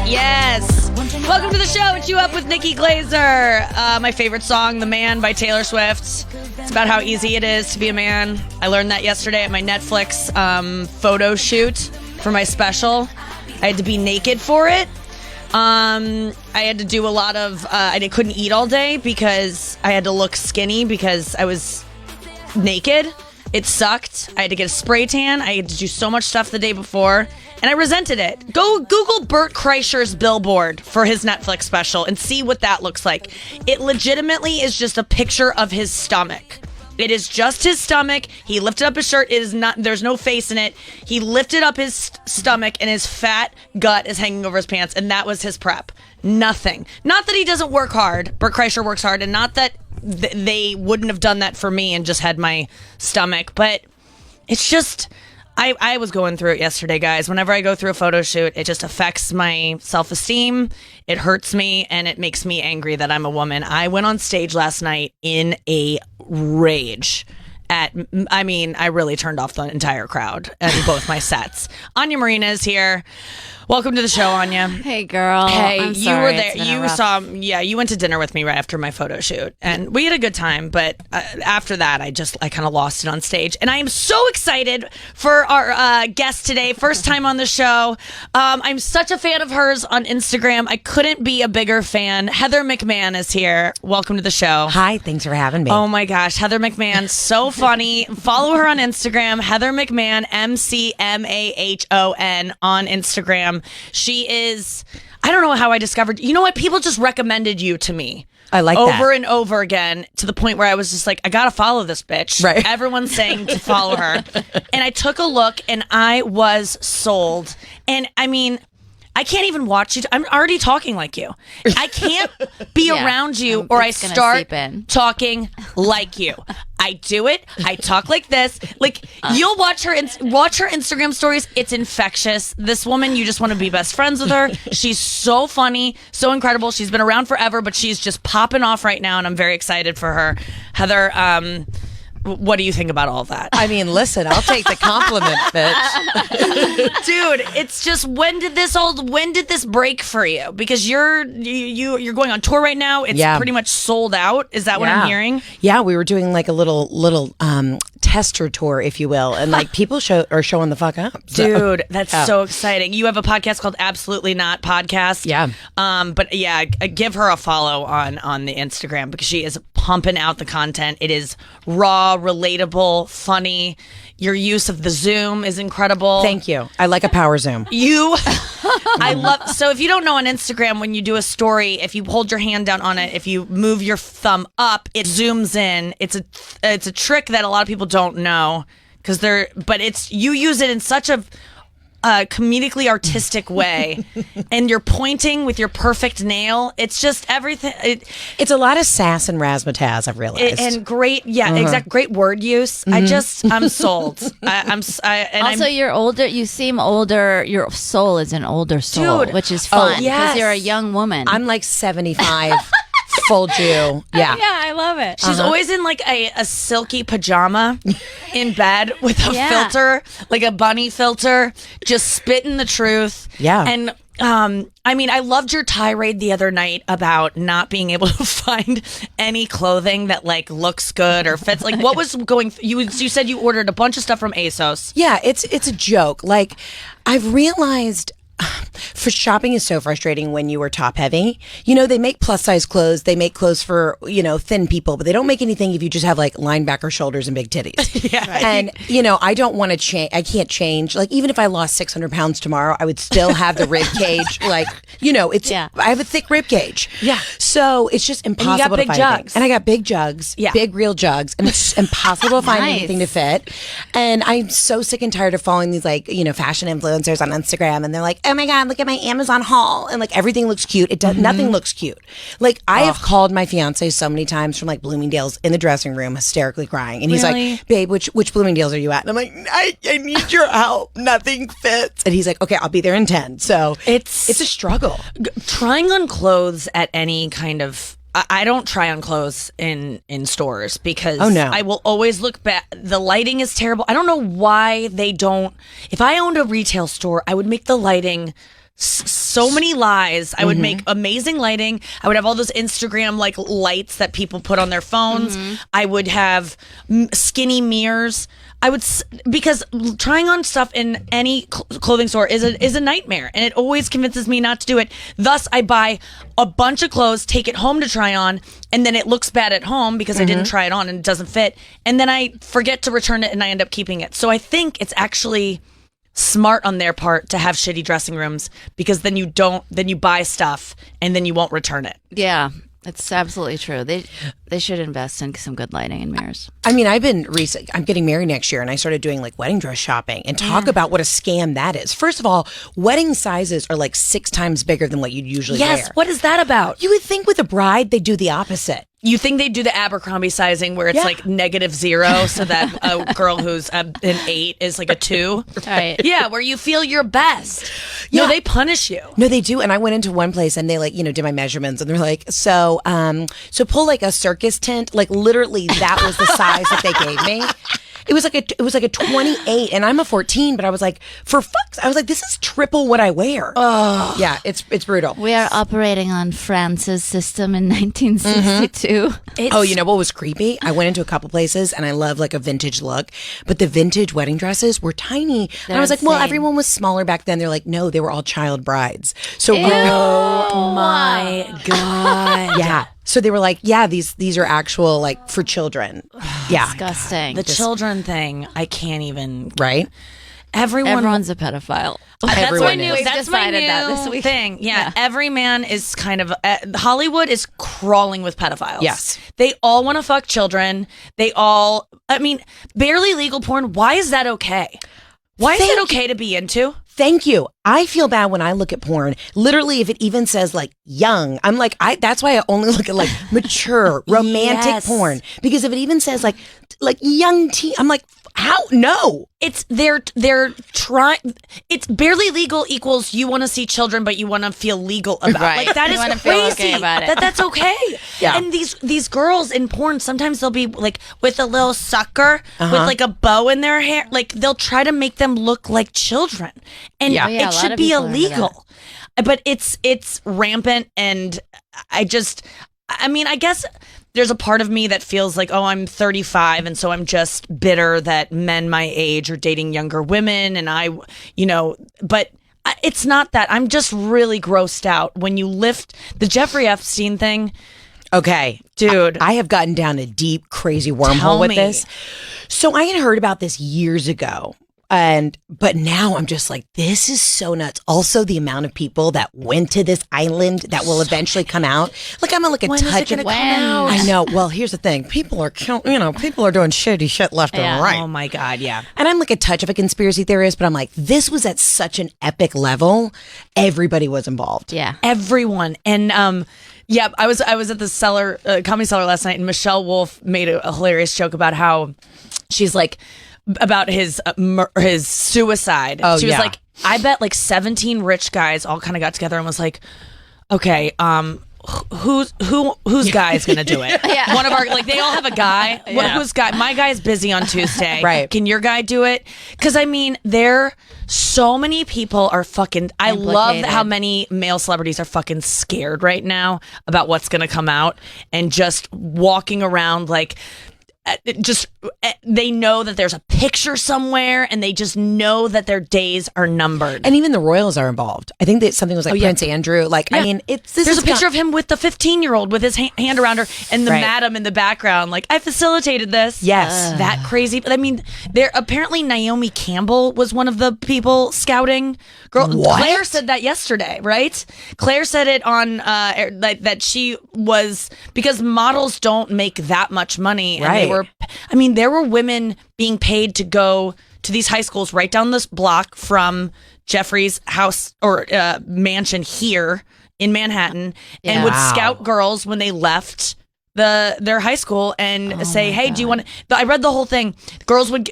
Yes. Welcome to the show. It's You Up with Nikki Glaser. My favorite song, The Man by Taylor Swift. It's about how easy it is to be a man. I learned that yesterday at my Netflix photo shoot for my special. I had to be naked for it. I had to do a lot of... I couldn't eat all day because I had to look skinny because I was naked. It sucked. I had to get a spray tan. I had to do so much stuff the day before. And I resented it. Go Google Bert Kreischer's billboard for his Netflix special and see what that looks like. It legitimately is just a picture of his stomach. It is just his stomach. He lifted up his shirt. It is not. There's no face in it. He lifted up his stomach and his fat gut is hanging over his pants. And that was his prep. Nothing. Not that he doesn't work hard. Bert Kreischer works hard. And not that they wouldn't have done that for me and just had my stomach. But it's just... I was going through it yesterday, guys. Whenever I go through a photo shoot, it just affects my self-esteem. It hurts me, and it makes me angry that I'm a woman. I went on stage last night in a rage. I really turned off the entire crowd and both my sets. Anya Marina is here. Welcome to the show, Anya. Hey, girl. Hey, I'm you sorry. were there. You saw, you went to dinner with me right after my photo shoot, and we had a good time. But after that, I kind of lost it on stage. And I am so excited for our guest today. First time on the show. I'm such a fan of hers on Instagram. I couldn't be a bigger fan. Heather McMahon is here. Welcome to the show. Hi, thanks for having me. Oh my gosh, Heather McMahon, so funny. Follow her on Instagram, Heather McMahon, McMahon on Instagram. She is, I don't know how I discovered, you know what? People just recommended you to me. I like over that. Over and over again to the point where I was just like, I gotta follow this bitch. Right. Everyone's saying to follow her. And I took a look and I was sold. And I mean, I can't even watch you. I'm already talking like you. I can't be around you or I start talking like you. I do it. I talk like this. Like you'll watch her Instagram stories. It's infectious. This woman, you just want to be best friends with her. She's so funny, so incredible. She's been around forever, but she's just popping off right now, and I'm very excited for her. Heather, what do you think about all of that? I mean, listen, I'll take the compliment, bitch. Dude, it's just when did this break for you? Because you're going on tour right now. It's pretty much sold out. Is that what I'm hearing? Yeah, we were doing like a little tester tour, if you will, and like people are showing the fuck up. So. Dude, that's so exciting. You have a podcast called Absolutely Not Podcast. Yeah. But yeah, give her a follow on the Instagram because she is pumping out the content. It is raw, relatable, funny. Your use of the Zoom is incredible. Thank you. I like a power Zoom. I love, so if you don't know on Instagram, when you do a story, if you hold your hand down on it, if you move your thumb up, it zooms in. It's a trick that a lot of people don't know but you use it in such a comedically artistic way, and you're pointing with your perfect nail. It's just everything. It's a lot of sass and razzmatazz, I've realized, and great, great word use. I'm sold. You're older. You seem older. Your soul is an older soul, dude, which is fun because you're a young woman. I'm like 75. Full Jew. Yeah, I love it. She's always in like a silky pajama in bed with a filter, like a bunny filter, just spitting the truth. Yeah. And I loved your tirade the other night about not being able to find any clothing that like looks good or fits. Like what was going you said you ordered a bunch of stuff from ASOS. Yeah, it's a joke. Like I've realized for shopping is so frustrating when you are top heavy. You know, they make plus size clothes. They make clothes for, thin people, but they don't make anything if you just have like linebacker shoulders and big titties. Yeah. Right. And, I don't want to change. I can't change. Like, even if I lost 600 pounds tomorrow, I would still have the rib cage. Like, I have a thick rib cage. Yeah. So it's just impossible to find anything. And I got big jugs, big real jugs, and it's impossible to find anything to fit. And I'm so sick and tired of following these fashion influencers on Instagram, and they're like, oh my God, look at my Amazon haul. And like everything looks cute. It does nothing looks cute. Like I have called my fiance so many times from like Bloomingdale's in the dressing room, hysterically crying. And he's like, babe, which Bloomingdale's are you at? And I'm like, I need your help. Nothing fits. And he's like, okay, I'll be there in 10. So it's a struggle. Trying on clothes at any kind of I don't try on clothes in stores because I will always look back. The lighting is terrible. I don't know why they don't. If I owned a retail store, I would make the lighting so many lies. I would make amazing lighting. I would have all those Instagram like lights that people put on their phones. I would have skinny mirrors. I would, because trying on stuff in any clothing store is a nightmare, and it always convinces me not to do it. Thus, I buy a bunch of clothes, take it home to try on, and then it looks bad at home because I didn't try it on and it doesn't fit, and then I forget to return it and I end up keeping it. So I think it's actually smart on their part to have shitty dressing rooms, because then you buy stuff and then you won't return it. Yeah. It's absolutely true. They should invest in some good lighting and mirrors. I mean, I'm getting married next year, and I started doing like wedding dress shopping, and talk about what a scam that is. First of all, wedding sizes are like 6 times bigger than what you'd usually wear. Yes, what is that about? You would think with a bride they do the opposite. You think they do the Abercrombie sizing where it's like -0, so that a girl who's an 8 is like a 2? Right. Yeah, where you feel your best. Yeah. No, they punish you. No, they do. And I went into one place and they like, did my measurements, and they're like, so pull like a circus tent. Like literally that was the size that they gave me. It was like a 28, and I'm a 14, but I was like, this is triple what I wear. Oh, yeah, it's brutal. We are operating on France's system in 1962. Oh, you know what was creepy? I went into a couple places, and I love like a vintage look, but the vintage wedding dresses were tiny. And I was like, well, everyone was smaller back then. They're like, no, they were all child brides. So, oh my God. Yeah. So they were like, yeah, these are actual like for children. Yeah. Disgusting. The children thing, I can't even. Right? Everyone's a pedophile. That's my new this week. thing. Yeah. Every man is kind of, Hollywood is crawling with pedophiles. Yes. They all want to fuck children. Barely legal porn. Why is that okay? Why is it okay to be into? Thank you. I feel bad when I look at porn. Literally, if it even says like young, I'm like, that's why I only look at like mature, romantic porn. Because if it even says like young teen, I'm like, how? No. They're trying. It's barely legal equals you want to see children, but you want to feel legal about it. Right. Like that you is crazy. Okay about it. That's okay. Yeah. And these girls in porn, sometimes they'll be like with a little sucker with like a bow in their hair. Like they'll try to make them look like children, and it should be illegal. But it's rampant, and I guess there's a part of me that feels like, I'm 35, and so I'm just bitter that men my age are dating younger women, and but it's not that. I'm just really grossed out when you lift the Jeffrey Epstein thing. Okay, dude. I have gotten down a deep, crazy wormhole with this. So I had heard about this years ago. But now I'm just like, this is so nuts. Also, the amount of people that went to this island that will eventually come out. Like, I'm like a touch of. I know. Well, here's the thing. People are doing shitty shit left and right. Oh my God, yeah. And I'm like a touch of a conspiracy theorist, but I'm like, this was at such an epic level. Everybody was involved. Yeah, everyone. And yeah, I was at the Comedy Cellar last night, and Michelle Wolf made a hilarious joke about how she's like, about his suicide. Oh, she was like, I bet like 17 rich guys all kind of got together and was like, okay, whose guy is gonna do it? Yeah. One of our, like, they all have a guy. Yeah. Whose guy? My guy's busy on Tuesday. Right? Can your guy do it? Because so many people are fucking. I love how many male celebrities are fucking scared right now about what's gonna come out, and just walking around like. They know that there's a picture somewhere, and they just know that their days are numbered. And even the royals are involved. I think that something was like Prince Andrew. Like, yeah. I mean, there's a picture of him with the 15-year-old with his hand around her, and the madam in the background. Like, I facilitated this. Yes, that crazy. But I mean, apparently Naomi Campbell was one of the people scouting. Girl, what? Claire said that yesterday, right? Claire said it on that she was, because models don't make that much money, and there were women being paid to go to these high schools right down this block from Jeffrey's house or mansion here in Manhattan, and would scout girls when they left their high school and say, "Hey, do you want to?" I read the whole thing. Girls would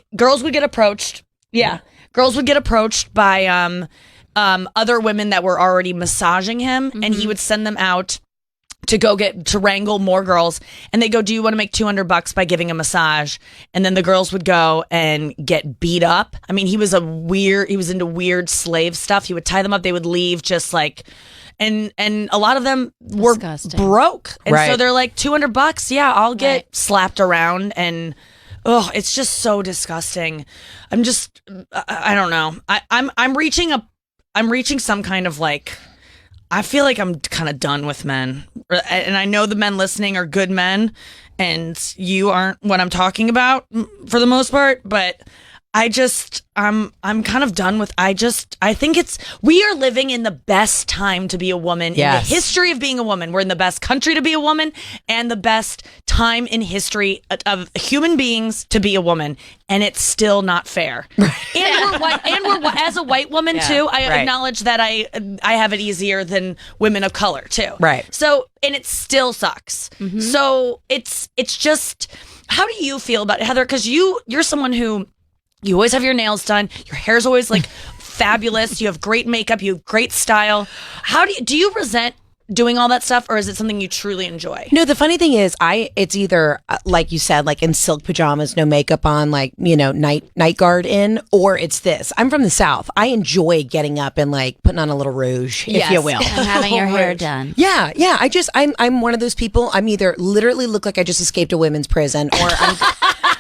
get approached. Yeah, girls would get approached by other women that were already massaging him, and he would send them out to go to wrangle more girls, and they go, do you want to make $200 by giving a massage? And then the girls would go and get beat up. I mean, he was into weird slave stuff. He would tie them up. They would leave just like, and a lot of them were broke. And so they're like, $200. Yeah, I'll get slapped around. And it's just so disgusting. I don't know. I'm reaching some kind of like, I feel like I'm kind of done with men. And I know the men listening are good men, and you aren't what I'm talking about for the most part, but I'm kind of done with, I think we are living in the best time to be a woman in the history of being a woman. We're in the best country to be a woman and the best time in history of human beings to be a woman. And it's still not fair. And we're as a white woman too. I acknowledge that I have it easier than women of color too. Right. So, and it still sucks. Mm-hmm. So it's just, how do you feel about it, Heather? Because you're someone who, you always have your nails done. Your hair's always like fabulous. You have great makeup. You have great style. How do you resent doing all that stuff, or is it something you truly enjoy? No, the funny thing is, it's either like you said, like in silk pajamas, no makeup on, like, you know, night guard in, or it's this. I'm from the South. I enjoy getting up and like putting on a little rouge, if you will, and having your hair done. Yeah. I'm one of those people. I'm either literally look like I just escaped a women's prison, or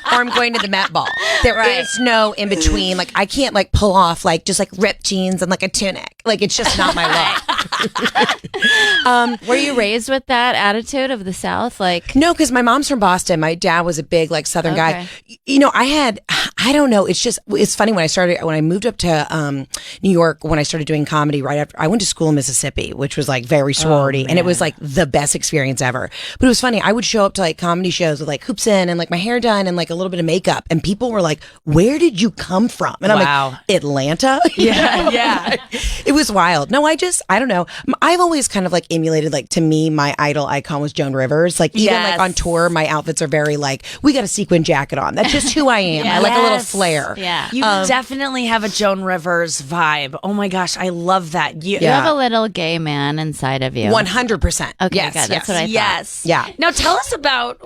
I'm going to the Met Ball. There is no in between. Like, I can't like pull off like just like ripped jeans and like a tunic. Like, it's just not my look. Were you raised with that attitude of the South? Like, no, because my mom's from Boston. My dad was a big like Southern guy. You know, I don't know. It's funny when I moved up to New York, when I started doing comedy right after, I went to school in Mississippi, which was like very sorority, and it was like the best experience ever. But it was funny. I would show up to like comedy shows with like hoops in and like my hair done and like a little bit of makeup, and people were like, "Where did you come from?" And I'm like, "Atlanta." Yeah. It was wild. No, I don't know. I've always kind of like emulated, like, to me, my idol icon was Joan Rivers. Like, even like on tour, my outfits are very like, we got a sequin jacket on. That's just who I am. I like a little flair. Yeah. You definitely have a Joan Rivers vibe. Oh my gosh, I love that. You have a little gay man inside of you. 100%. Okay, yes, good. That's what I thought. Yes. Yeah. Now tell us about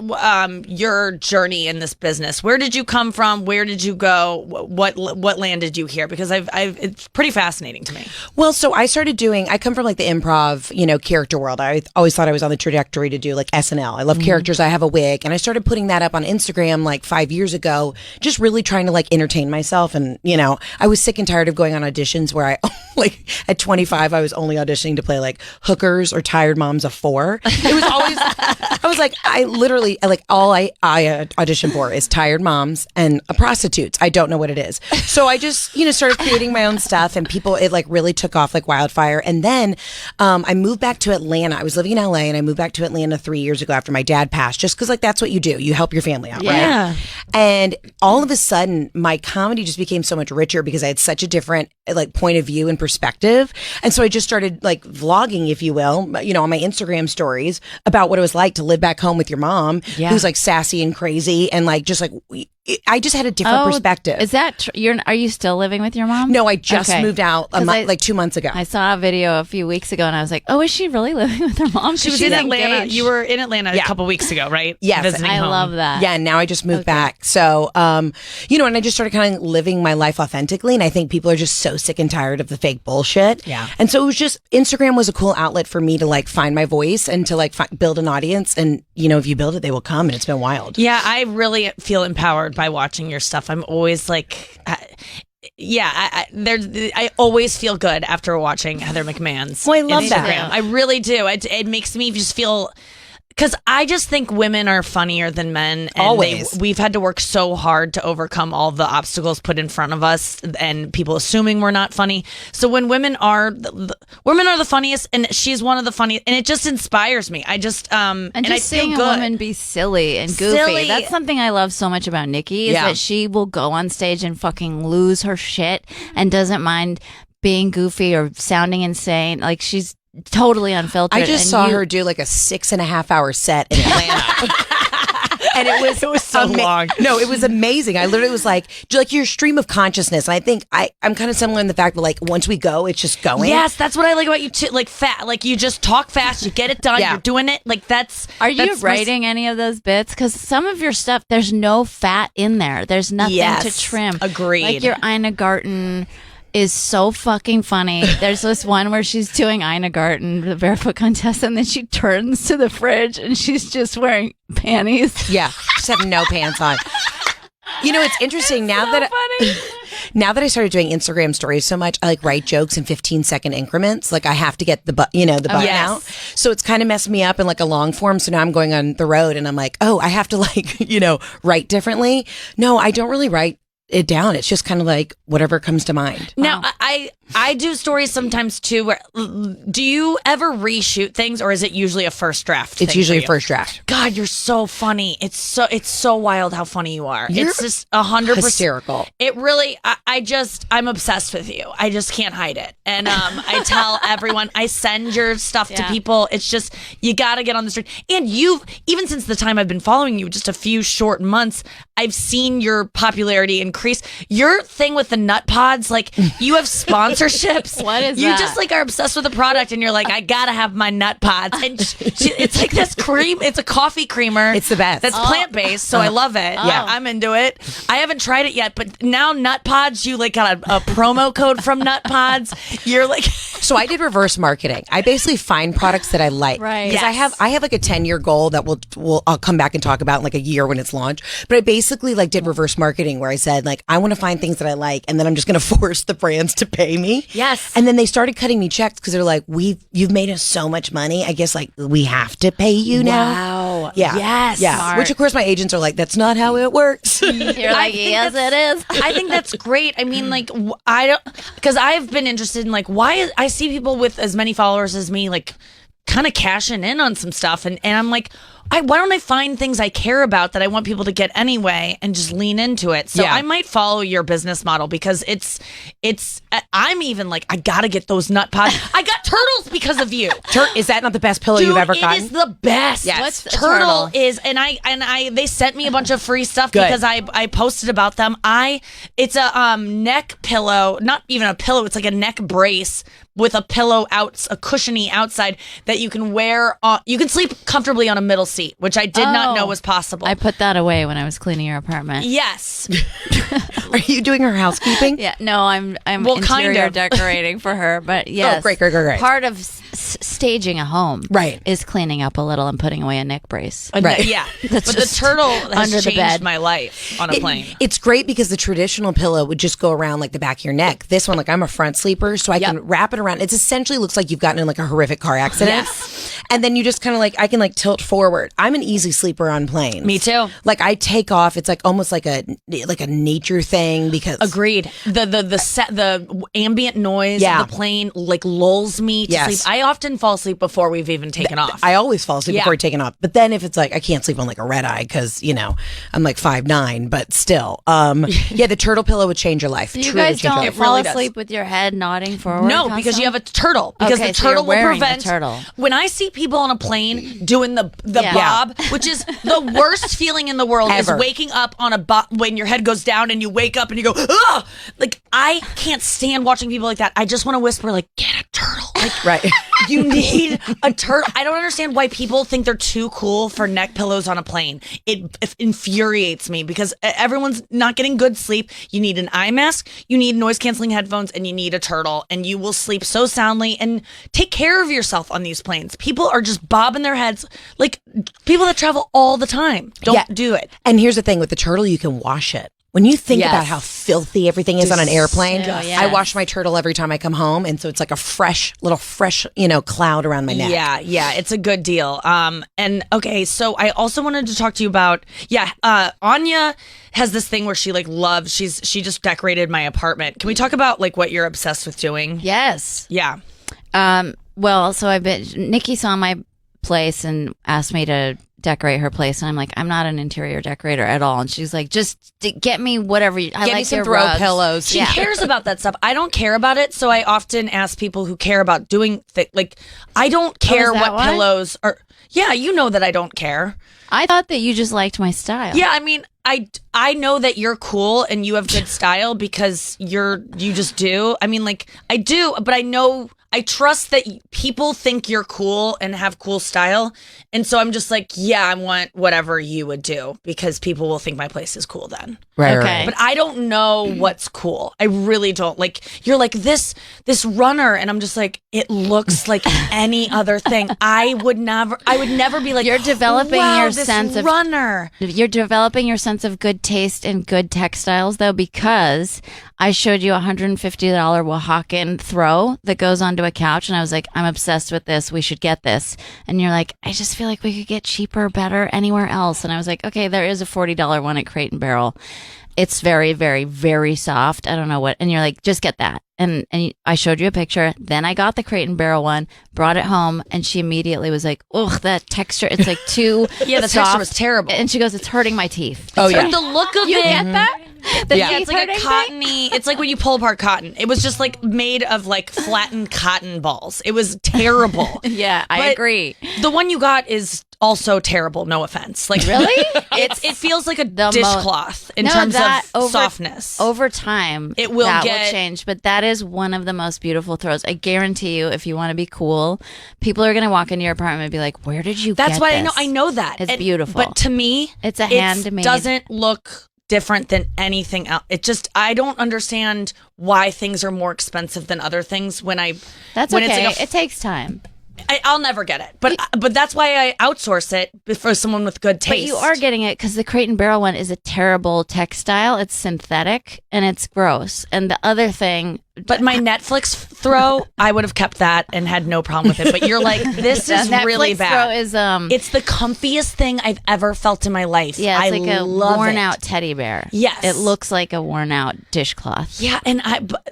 your journey in this business. Where did you come from? Where did you go? What landed you here? Because it's pretty fascinating to me. Well, so I come from like the improv, you know, character world. I always thought I was on the trajectory to do like SNL. I love characters. I have a wig, and I started putting that up on Instagram like 5 years ago, just really trying to like entertain myself. And, you know, I was sick and tired of going on auditions where I like at 25, I was only auditioning to play like hookers or tired moms of four. It was always, I was like, I literally, like, all I audition for is tired moms and prostitutes. I don't know what it is. So I just, you know, started creating my own stuff, and it like really took off like wildfire. And then I moved back to Atlanta. I was living in LA, and I moved back to Atlanta 3 years ago after my dad passed, just because like that's what you do. You help your family out, right? And all of a sudden, my comedy just became so much richer because I had such a different like point of view and perspective. And so I just started like vlogging, if you will, you know, on my Instagram stories about what it was like to live back home with your mom, who's like sassy and crazy, and like just like I just had a different perspective. Is that are you still living with your mom? No, I just moved out like 2 months ago. I saw a video a few weeks ago, and I was like, "Oh, is she really living with her mom?" She was in Atlanta. You were in Atlanta a couple weeks ago, right? Yes, visiting home. love that. Yeah, and now I just moved back. So, you know, and I just started kind of living my life authentically. And I think people are just so sick and tired of the fake bullshit. Yeah. And so it was just, Instagram was a cool outlet for me to like find my voice and to like build an audience. And, you know, if you build it, they will come. And it's been wild. Yeah, I really feel empowered by watching your stuff. I'm always like, I always feel good after watching Heather McMahon's I love Instagram. that. I really do. It makes me just feel, because I just think women are funnier than men. And always. We've had to work so hard to overcome all the obstacles put in front of us, and people assuming we're not funny. So when women are the funniest, and she's one of the funniest, and it just inspires me. I just and just I seeing feel a good. woman be silly and goofy. Silly. That's something I love so much about Nikki, is that she will go on stage and fucking lose her shit and doesn't mind being goofy or sounding insane. Like, she's totally unfiltered. I just saw her do like a 6.5 hour set in Atlanta. And it was so long. No, it was amazing. I literally was like your stream of consciousness. And I think I'm kind of similar in the fact that like once we go, it's just going. Yes, that's what I like about you too. Like like you just talk fast, you get it done, you're doing it. Like Are you writing any of those bits? Because some of your stuff, there's no fat in there. There's nothing to trim. Agreed. Like your Ina Garten is so fucking funny. There's this one where she's doing Ina Garten, the barefoot contest, and then she turns to the fridge and she's just wearing panties. Yeah, just have no pants on. You know, it's interesting now now that I started doing Instagram stories so much, I like write jokes in 15-second increments. Like I have to get the button out. So it's kind of messed me up in like a long form. So now I'm going on the road and I'm like, oh, I have to like, write differently. No, I don't really write it down. It's just kind of like whatever comes to mind. Now, I do stories sometimes too. Where do you ever reshoot things, or is it usually a first draft? It's usually a first draft. God, you're so funny. It's so wild how funny you are. It's just 100% hysterical. It really. I'm obsessed with you. I just can't hide it. And I tell everyone. I send your stuff to people. It's just you got to get on the street. And even since the time I've been following you, just a few short months, I've seen your popularity increase. Your thing with the nut pods, like you have sponsorships. What is you that? just like are obsessed with the product, and you're like, I gotta have my nut pods. And it's like this cream. It's a coffee creamer. It's the best. That's plant based, so I love it. Yeah, I'm into it. I haven't tried it yet, but now nut pods. You like got a promo code from nut pods. You're like, so I did reverse marketing. I basically find products that I like. Right. Because I have like a 10-year goal that I'll come back and talk about in like a year when it's launched. But I basically like did reverse marketing where I said like I want to find things that I like, and then I'm just going to force the brands to pay me. Yes. And then they started cutting me checks because they're like, you've made us so much money. I guess like we have to pay you now. Wow. Yeah. Yes. Yeah. Smart. Which of course my agents are like, that's not how it works. You're like, yes, it is. I think that's great. I mean, like, I don't, because I've been interested in like why I see people with as many followers as me, like, kind of cashing in on some stuff, and I'm like, why don't I find things I care about that I want people to get anyway and just lean into it? So I might follow your business model because it's I'm even like, I gotta get those nut pods. I got turtles because of you. Is that not the best pillow you've ever gotten? It is the best. Yes. What's a turtle is, and I they sent me a bunch of free stuff because I posted about them. It's a neck pillow, not even a pillow. It's like a neck brace with a pillow a cushiony outside that you can wear. You can sleep comfortably on a middle seat, which I did not know was possible. I put that away when I was cleaning your apartment. Yes. Are you doing her housekeeping? Yeah, no, I'm interior kind of. decorating for her, but yes. Oh, great. Part of staging a home is cleaning up a little and putting away a neck brace. Right. Yeah. But the turtle has changed my life on a plane. It's great because the traditional pillow would just go around like the back of your neck. This one, like I'm a front sleeper, so I can wrap it around. It essentially looks like you've gotten in like a horrific car accident. Yes. And then you just kind of like, I can like tilt forward. I'm an easy sleeper on planes. Me too. Like I take off. It's like almost like a nature thing because. Agreed. The ambient noise of the plane like lulls me to sleep. I often fall asleep before we've even taken off. I always fall asleep before taking off. But then if it's like, I can't sleep on like a red eye because, I'm like 5'9", but still. The turtle pillow would change your life. So you guys don't fall asleep with your head nodding forward? No, because you have a turtle. Because the turtle will prevent. Turtle. When I see people on a plane doing the bob, which is the worst feeling in the world, is waking up on a bob when your head goes down and you wake up and you go, ugh! Like, I can't stand watching people like that. I just want to whisper, like, get a turtle. Like, you need a turtle. I don't understand why people think they're too cool for neck pillows on a plane. It infuriates me because everyone's not getting good sleep. You need an eye mask, you need noise canceling headphones, and you need a turtle, and you will sleep so soundly. And take care of yourself on these planes. People are just bobbing their heads like people that travel all the time. Don't do it. And here's the thing with the turtle, you can wash it. When you think about how filthy everything is on an airplane, I wash my turtle every time I come home, and so it's like a fresh cloud around my neck. Yeah, it's a good deal. And okay, so I also wanted to talk to you about Anya has this thing where she like loves. She just decorated my apartment. Can we talk about like what you're obsessed with doing? Yes. Yeah. Well, so Nikki saw my place and asked me to decorate her place. And I'm like, I'm not an interior decorator at all. And she's like, just get me whatever. I Get like me some your throw rugs. pillows. She cares about that stuff. I don't care about it, so I often ask people who care about doing like I don't care is that what why? pillows are. Yeah, you know that I don't care. I thought that you just liked my style. Yeah, I mean, I know that you're cool and you have good style because you just do. I mean, like I do, but I trust that people think you're cool and have cool style. And so I'm just like, yeah, I want whatever you would do because people will think my place is cool then. Right. Okay. But I don't know what's cool. I really don't. Like, you're like this runner, and I'm just like, it looks like any other thing. I would never be like, You're developing wow, your this sense of runner. You're developing your sense of good taste and good textiles, though, because I showed you a $150 Oaxacan throw that goes onto a couch, and I was like, I'm obsessed with this. We should get this. And you're like, I just feel like we could get cheaper, better anywhere else. And I was like, okay, there is a $40 one at Crate and Barrel. It's very, very, very soft. I don't know what. And you're like, just get that. And I showed you a picture. Then I got the Crate and Barrel one, brought it home, and she immediately was like, ugh, that texture. It's like too Yeah, the soft. texture was terrible. And she goes, it's hurting my teeth. Oh, yeah. But the look of You it. get that? The Yeah, teeth it's like a hurting cottony. It's like when you pull apart cotton. It was just like made of like flattened cotton balls. It was terrible. Yeah, I But agree. The one you got is also terrible. No offense. Like Really? it feels like a The dishcloth in No, terms that of softness. Over time, It will that get- will change. But that is one of the most beautiful throws. I guarantee you, if you want to be cool, people are going to walk into your apartment and be like, "Where did you That's get why this?" I know that. It's beautiful. But to me, It's a handmade. It doesn't look different than anything else. It just, I don't understand why things are more expensive than other things when That's when okay. It's like It takes time. I'll never get it. But that's why I outsource it for someone with good taste. But you are getting it because the Crate and Barrel one is a terrible textile. It's synthetic and it's gross. And the other thing, But my Netflix throw, I would have kept that and had no problem with it. But you're like, this is Netflix really bad. throw is It's the comfiest thing I've ever felt in my life. yeah, it's I like a love worn it. out teddy bear. Yes. It looks like a worn out dishcloth. Yeah, and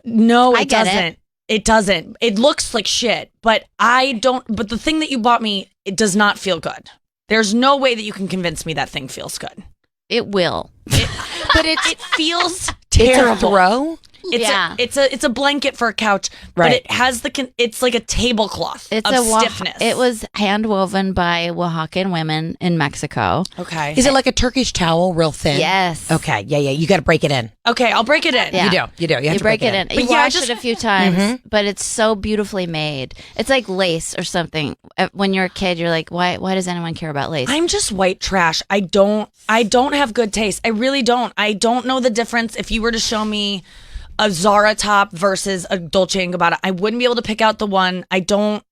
no, I it get it. doesn't. It doesn't. It looks like shit, but I don't. But the thing that you bought me, it does not feel good. There's no way that you can convince me that thing feels good. It will. But it feels It's a terrible. throw. It's a blanket for a couch, Right. but it has it's like a tablecloth It's of a stiffness. It was hand woven by Oaxacan women in Mexico. okay. Is it like a Turkish towel, real thin? Yes. Okay. Yeah. You got to break it in. Okay, I'll break it in. Yeah. You do. You have You to break it in. But You yeah, wash just- it a few times, but it's so beautifully made. It's like lace or something. When you're a kid, you're like, why does anyone care about lace? I'm just white trash. I don't have good taste. I really don't. I don't know the difference. If you were to show me a Zara top versus a Dolce & Gabbana, I wouldn't be able to pick out the one. I don't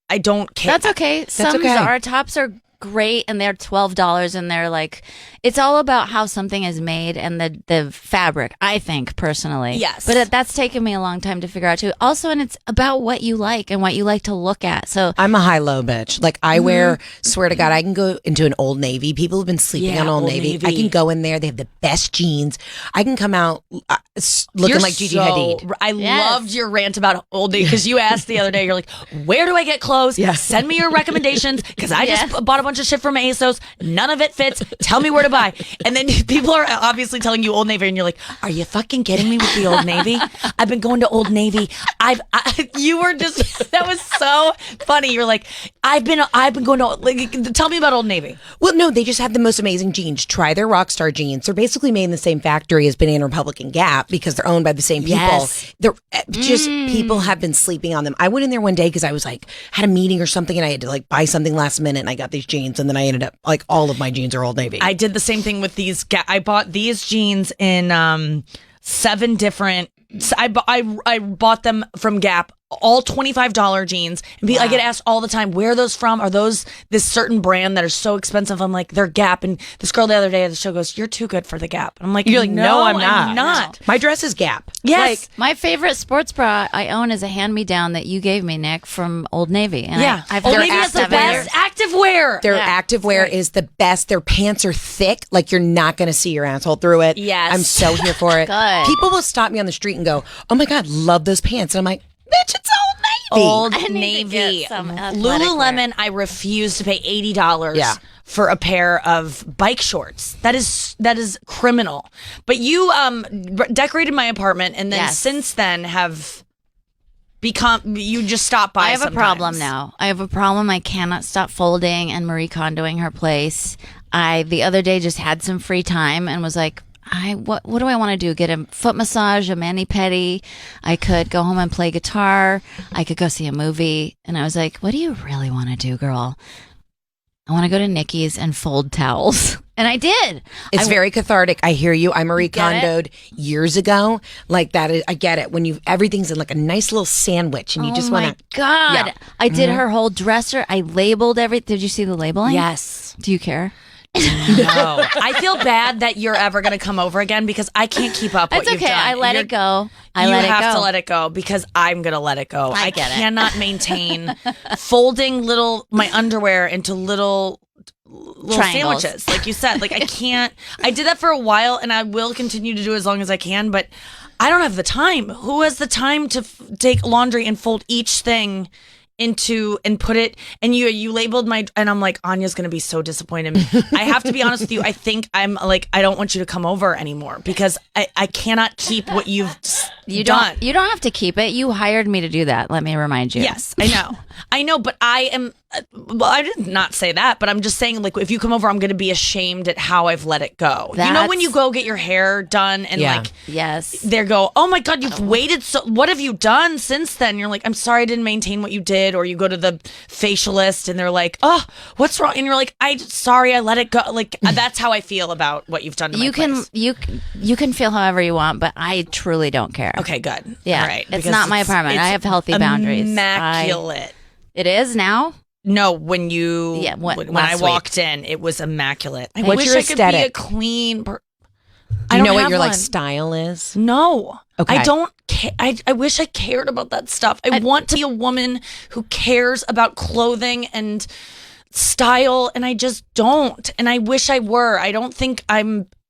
care. That's okay. Some okay. Zara tops are great and they're $12 and they're like, it's all about how something is made and the fabric, I think, personally. Yes. But that's taken me a long time to figure out too. Also, and it's about what you like and what you like to look at. So I'm a high-low bitch. Like I wear, swear to God, I can go into an Old Navy. People have been sleeping Yeah, on Old Old Navy. Navy. I can go in there. They have the best jeans. I can come out looking You're like Gigi so- Hadid. I Yes. loved your rant about Old Navy because you asked the other day, you're like, where do I get clothes? Yeah. Send me your recommendations because I Yes. just bought a bunch of shit from ASOS. None of it fits. Tell me where to buy. And then people are obviously telling you Old Navy and you're like, are you fucking kidding me with the Old Navy? I've been going to Old Navy. You were just, that was so funny. You're like, I've been going to, like, tell me about Old Navy. Well, no, they just have the most amazing jeans. Try their Rockstar jeans. They're basically made in the same factory as Banana Republic and Gap because they're owned by the same people. Yes. They're just people have been sleeping on them. I went in there one day because I was like had a meeting or something and I had to like buy something last minute and I got these jeans and then I ended up like all of my jeans are Old Navy. I did the same thing with these. I bought these jeans in 7 different. I bought them from Gap, all $25 jeans. And I get asked all the time, where are those from? Are those this certain brand that are so expensive? I'm like, they're Gap. And this girl the other day at the show goes, you're too good for the Gap. And I'm like, You're like, no, I'm I'm not. not. My dress is Gap. Yes. my favorite sports bra I own is a hand-me-down that you gave me, Nick, from Old Navy. And Yeah. I've Old had Navy it has for the 7 best years. active wear. Their Yeah, activewear is the best. Their pants are thick. Like you're not going to see your asshole through it. Yes. I'm so here for it. Good. People will stop me on the street and go, oh my God, love those pants. And I'm like, bitch, it's Old Old I need to Navy. get some athletic Lululemon, wear. I refuse to pay $80 for a pair of bike shorts. That is criminal. But you decorated my apartment, and then since then have become, you just stop by. I have sometimes. a problem now. I have a problem. I cannot stop folding and Marie Kondoing her place. I the other day just had some free time and was like, what do I want to do? Get a foot massage, a mani-pedi. I could go home and play guitar. I could go see a movie. And I was like, what do you really want to do, girl? I want to go to Nikki's and fold towels. And I did. It's very cathartic. I hear you. I Marie Kondoed years ago. Like that is, I get it. When everything's in like a nice little sandwich and you just want to. Oh my God. I did her whole dresser. I labeled everything. Did you see the labeling? Yes. Do you care? No. I feel bad that you're ever going to come over again because I can't keep up what It's you've okay. done. I let it go. You have to let it go because I'm going to let it go. I get it. cannot maintain folding my underwear into little triangles. sandwiches, like you said. Like I can't. I did that for a while, and I will continue to do it as long as I can. But I don't have the time. Who has the time to take laundry and fold each thing into and put it? And you labeled and I'm like, Anya's gonna be so disappointed. I have to be honest with you. I think I'm like, I don't want you to come over anymore because I cannot keep what you've done. You don't have to keep it. You hired me to do that. Let me remind you. Yes, I know, but I am. Well, I did not say that, but I'm just saying, like, if you come over, I'm going to be ashamed at how I've let it go. You know, when you go get your hair done and they go, oh my God, you've waited so. What have you done since then? You're like, I'm sorry, I didn't maintain what you did. Or you go to the facialist and they're like, oh, what's wrong? And you're like, sorry, I let it go. Like that's how I feel about what you've done to my place. You can feel however you want, but I truly don't care. Okay, good. Yeah, all right. It's not my apartment. I have healthy boundaries. Immaculate. It is now. No, when I walked in, it was immaculate. I wish I could be a clean person. You know what your like style is? No. Okay. I don't care. I wish I cared about that stuff. I want to be a woman who cares about clothing and style, and I just don't. And I wish I were. I don't think I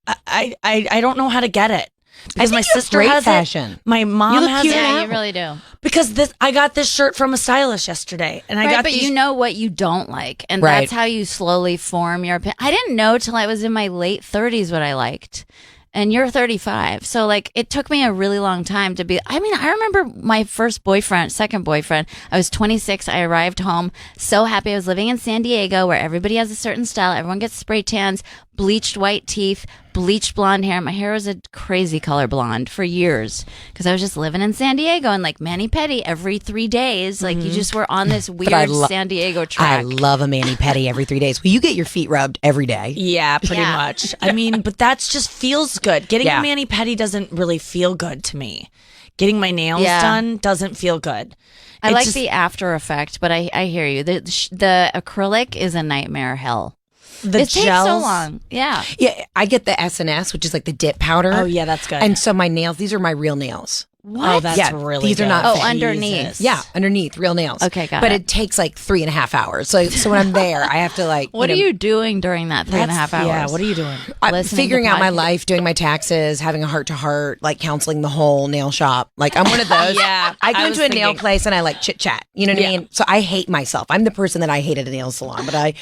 don't know how to get it. Because my sister has fashion. It. My mom has it. Yeah, you really do. Because I got this shirt from a stylist yesterday, and but you know what you don't like, and that's how you slowly form your opinion. I didn't know till I was in my late 30s what I liked, and you're 35, so like it took me a really long time to be. I mean, I remember my second boyfriend. I was 26. I arrived home so happy. I was living in San Diego, where everybody has a certain style. Everyone gets spray tans, bleached white teeth, bleached blonde hair. My hair was a crazy color blonde for years because I was just living in San Diego and like mani-pedi every 3 days. Like you just were on this weird San Diego track. I love a mani-pedi every 3 days. Well, you get your feet rubbed every day. Yeah, pretty much. I mean, but that's just feels good. Getting a mani-pedi doesn't really feel good to me. Getting my nails done doesn't feel good. I like the after effect, but I hear you. The acrylic is a nightmare hell. It takes so long. Yeah. Yeah, I get the S&S, which is like the dip powder. Oh, yeah, that's good. And so my nails, these are my real nails. What? Oh, that's really these good. are not Oh, fake. underneath. Yeah, underneath, real nails. Okay, got but it. it takes like 3.5 hours. So when I'm there, I have to like. What are you doing during that 3.5 hours? Yeah, what are you doing? I'm figuring out my life, doing my taxes, having a heart-to-heart, like counseling the whole nail shop. Like I'm one of those. Yeah, I go into a nail place and I like chit-chat. You know what I mean? So I hate myself. I'm the person that I hate at a nail salon. But I,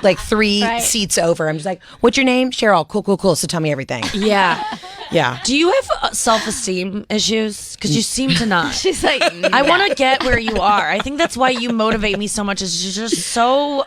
like 3 seats over, I'm just like, what's your name? Cheryl. Cool. So tell me everything. Yeah. Yeah. Do you have self-esteem issues? Because you seem to not. She's like, I want to get where you are. I think that's why you motivate me so much. Is you're just so,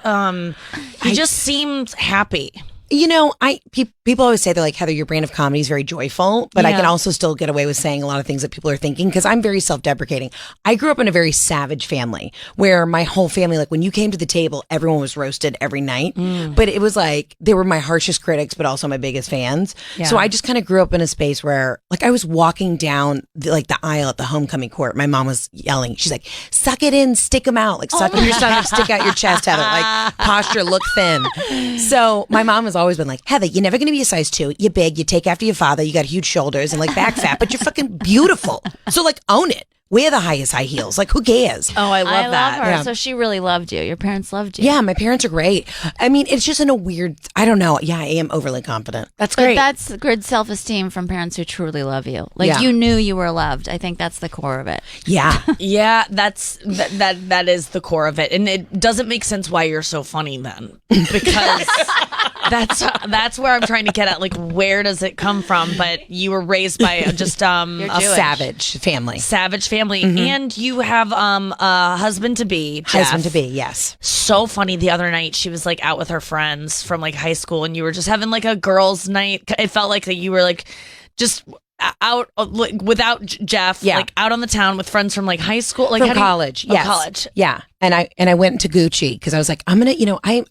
you just seem happy. People always say they're like, Heather, your brand of comedy is very joyful, but I can also still get away with saying a lot of things that people are thinking because I'm very self-deprecating. I grew up in a very savage family where my whole family, like when you came to the table, everyone was roasted every night, but it was like, they were my harshest critics, but also my biggest fans. Yeah. So I just kind of grew up in a space where like I was walking down the aisle at the homecoming court. My mom was yelling. She's like, suck it in, stick them out. Like suck in your stomach, stick out your chest, Heather. Like posture, look thin. So my mom has always been like, Heather, you're never going to be a size 2. You're big. You take after your father. You got huge shoulders and like back fat, but you're fucking beautiful. So like own it. wear the highest high heels. Like, who cares? Oh, I love that. Love her. Yeah. So she really loved you. Your parents loved you. Yeah, my parents are great. I mean, it's just in a weird, I don't know. Yeah, I am overly confident. That's But great. that's good self-esteem from parents who truly love you. Like Yeah. you knew you were loved. I think that's the core of it. Yeah. Yeah, that is the core of it, and it doesn't make sense why you're so funny then, because that's where I'm trying to get at. Like, where does it come from? But you were raised by just You're A Jewish. savage family. and you have a husband to be, Jeff. Husband to be, yes. So funny. The other night, she was like out with her friends from like high school, and you were just having like a girls' night. It felt like that you were like just out like, without Jeff, Yeah. like out on the town with friends from like high school, like From how do you- college. Oh, Yes. college. Yeah. And I went to Gucci because I was like, I'm gonna,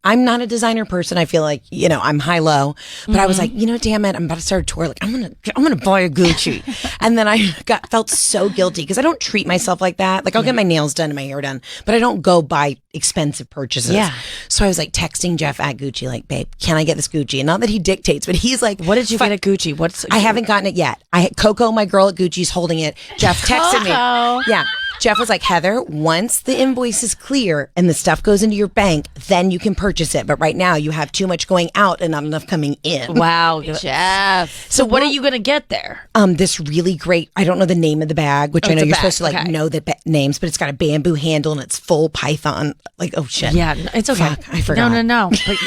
I'm not a designer person. I feel like, I'm high low, but I was like, damn it, I'm about to start a tour. Like, I'm gonna buy a Gucci. And then I felt so guilty because I don't treat myself like that. Like, I'll get my nails done and my hair done, but I don't go buy expensive purchases. Yeah. So I was like texting Jeff at Gucci, like, babe, can I get this Gucci? And not that he dictates, but he's like, What did you get at Gucci? I haven't gotten it yet. Coco, my girl at Gucci's holding it. Jeff texted me. Coco. Yeah. Jeff was like, Heather, once the invoice is clear and the stuff goes into your bank, then you can purchase it. But right now you have too much going out and not enough coming in. Wow, Jeff. So what are you gonna get there? This really great, I don't know the name of the bag, which I know it's a you're bag, supposed to like okay. know the names, but it's got a bamboo handle and it's full python. Like, oh shit. Yeah, it's okay. Fuck, I forgot. No. But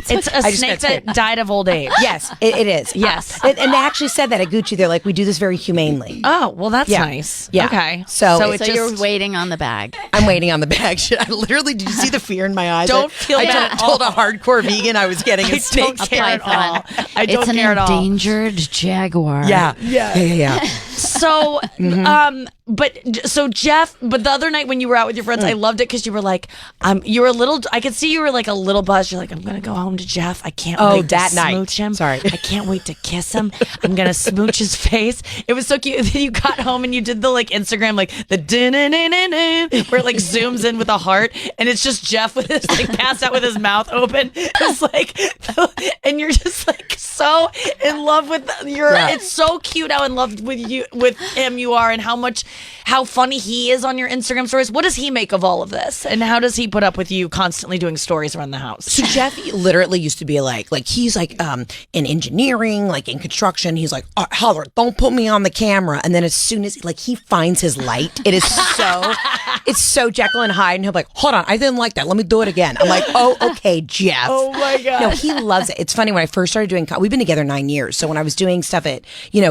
it's a just snake got that died of old age. Yes, it is. Yes. And they actually said that at Gucci. They're like, we do this very humanely. Oh, well, that's Yeah. nice. Yeah. Okay. So it's So you're just waiting on the bag. I'm waiting on the bag. Shit, I literally, did you see the fear in my eyes? Don't feel I bad at told a hardcore vegan I was getting a snake. don't care at all. I It's don't an care at all. endangered jaguar. Yeah. So, so Jeff, but the other night when you were out with your friends, I loved it because you were like, you were a little, I could see you were like a little buzzed. You're like, I'm going to go home to Jeff. I can't wait that to night. smooch him. Sorry. I can't wait to kiss him. I'm going to smooch his face. It was so cute. Then you got home and you did the like Instagram, like the where it like zooms in with a heart. And it's just Jeff with his like passed out with his mouth open. It's like, and you're just like so in love with it's so cute how in love with him you are and how funny he is on your Instagram stories. What does he make of all of this? And how does he put up with you constantly doing stories around the house? So Jeff literally used to be like he's like in engineering, like in construction. He's like, Heather, don't put me on the camera. And then as soon as like he finds his light, it's so Jekyll and Hyde. And he'll be like, hold on, I didn't like that. Let me do it again. I'm like, oh, okay, Jeff. Oh my God. No, he loves it. It's funny when I first started doing, we've been together 9 years. So when I was doing stuff at,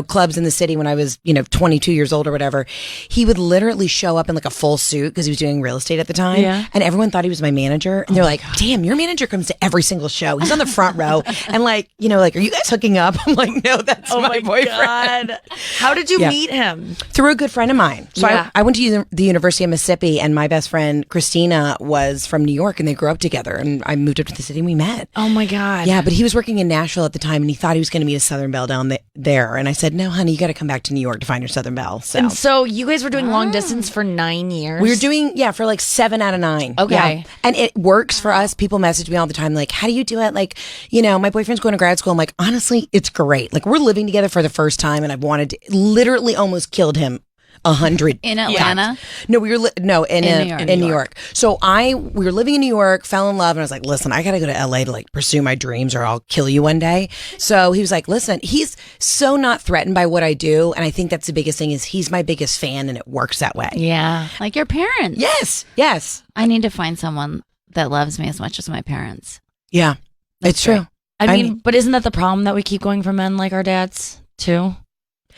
clubs in the city when I was, 22 years old or whatever, he would literally show up in like a full suit because he was doing real estate at the time. Yeah. And everyone thought he was my manager. And they're like, damn, your manager comes to every single show. He's on the front row. And like, are you guys hooking up? I'm like, no, that's my boyfriend. God. How did you meet him? Through a good friend of mine. So Yeah. I went to the University of Mississippi and my best friend, Christina, was from New York and they grew up together. And I moved up to the city and we met. Oh my God. Yeah, but he was working in Nashville at the time and he thought he was going to meet a Southern Belle down there. And I said, no, honey, you got to come back to New York to find your Southern Belle. So And so you guys were doing long distance for 9 years? we were doing, for like 7 out of 9. Okay. Yeah. And it works for us. People message me all the time, like, how do you do it? Like, my boyfriend's going to grad school. I'm like, honestly, it's great. Like, we're living together for the first time and I've wanted to, literally almost killed him 100 In Atlanta? No, we were in New York. So we were living in New York, fell in love, and I was like, listen, I gotta go to LA to like pursue my dreams or I'll kill you one day. So he was like, listen, he's so not threatened by what I do, and I think that's the biggest thing is he's my biggest fan and it works that way. Yeah. Like your parents. Yes. I need to find someone that loves me as much as my parents. Yeah. It's true. I mean, but isn't that the problem that we keep going for men like our dads too?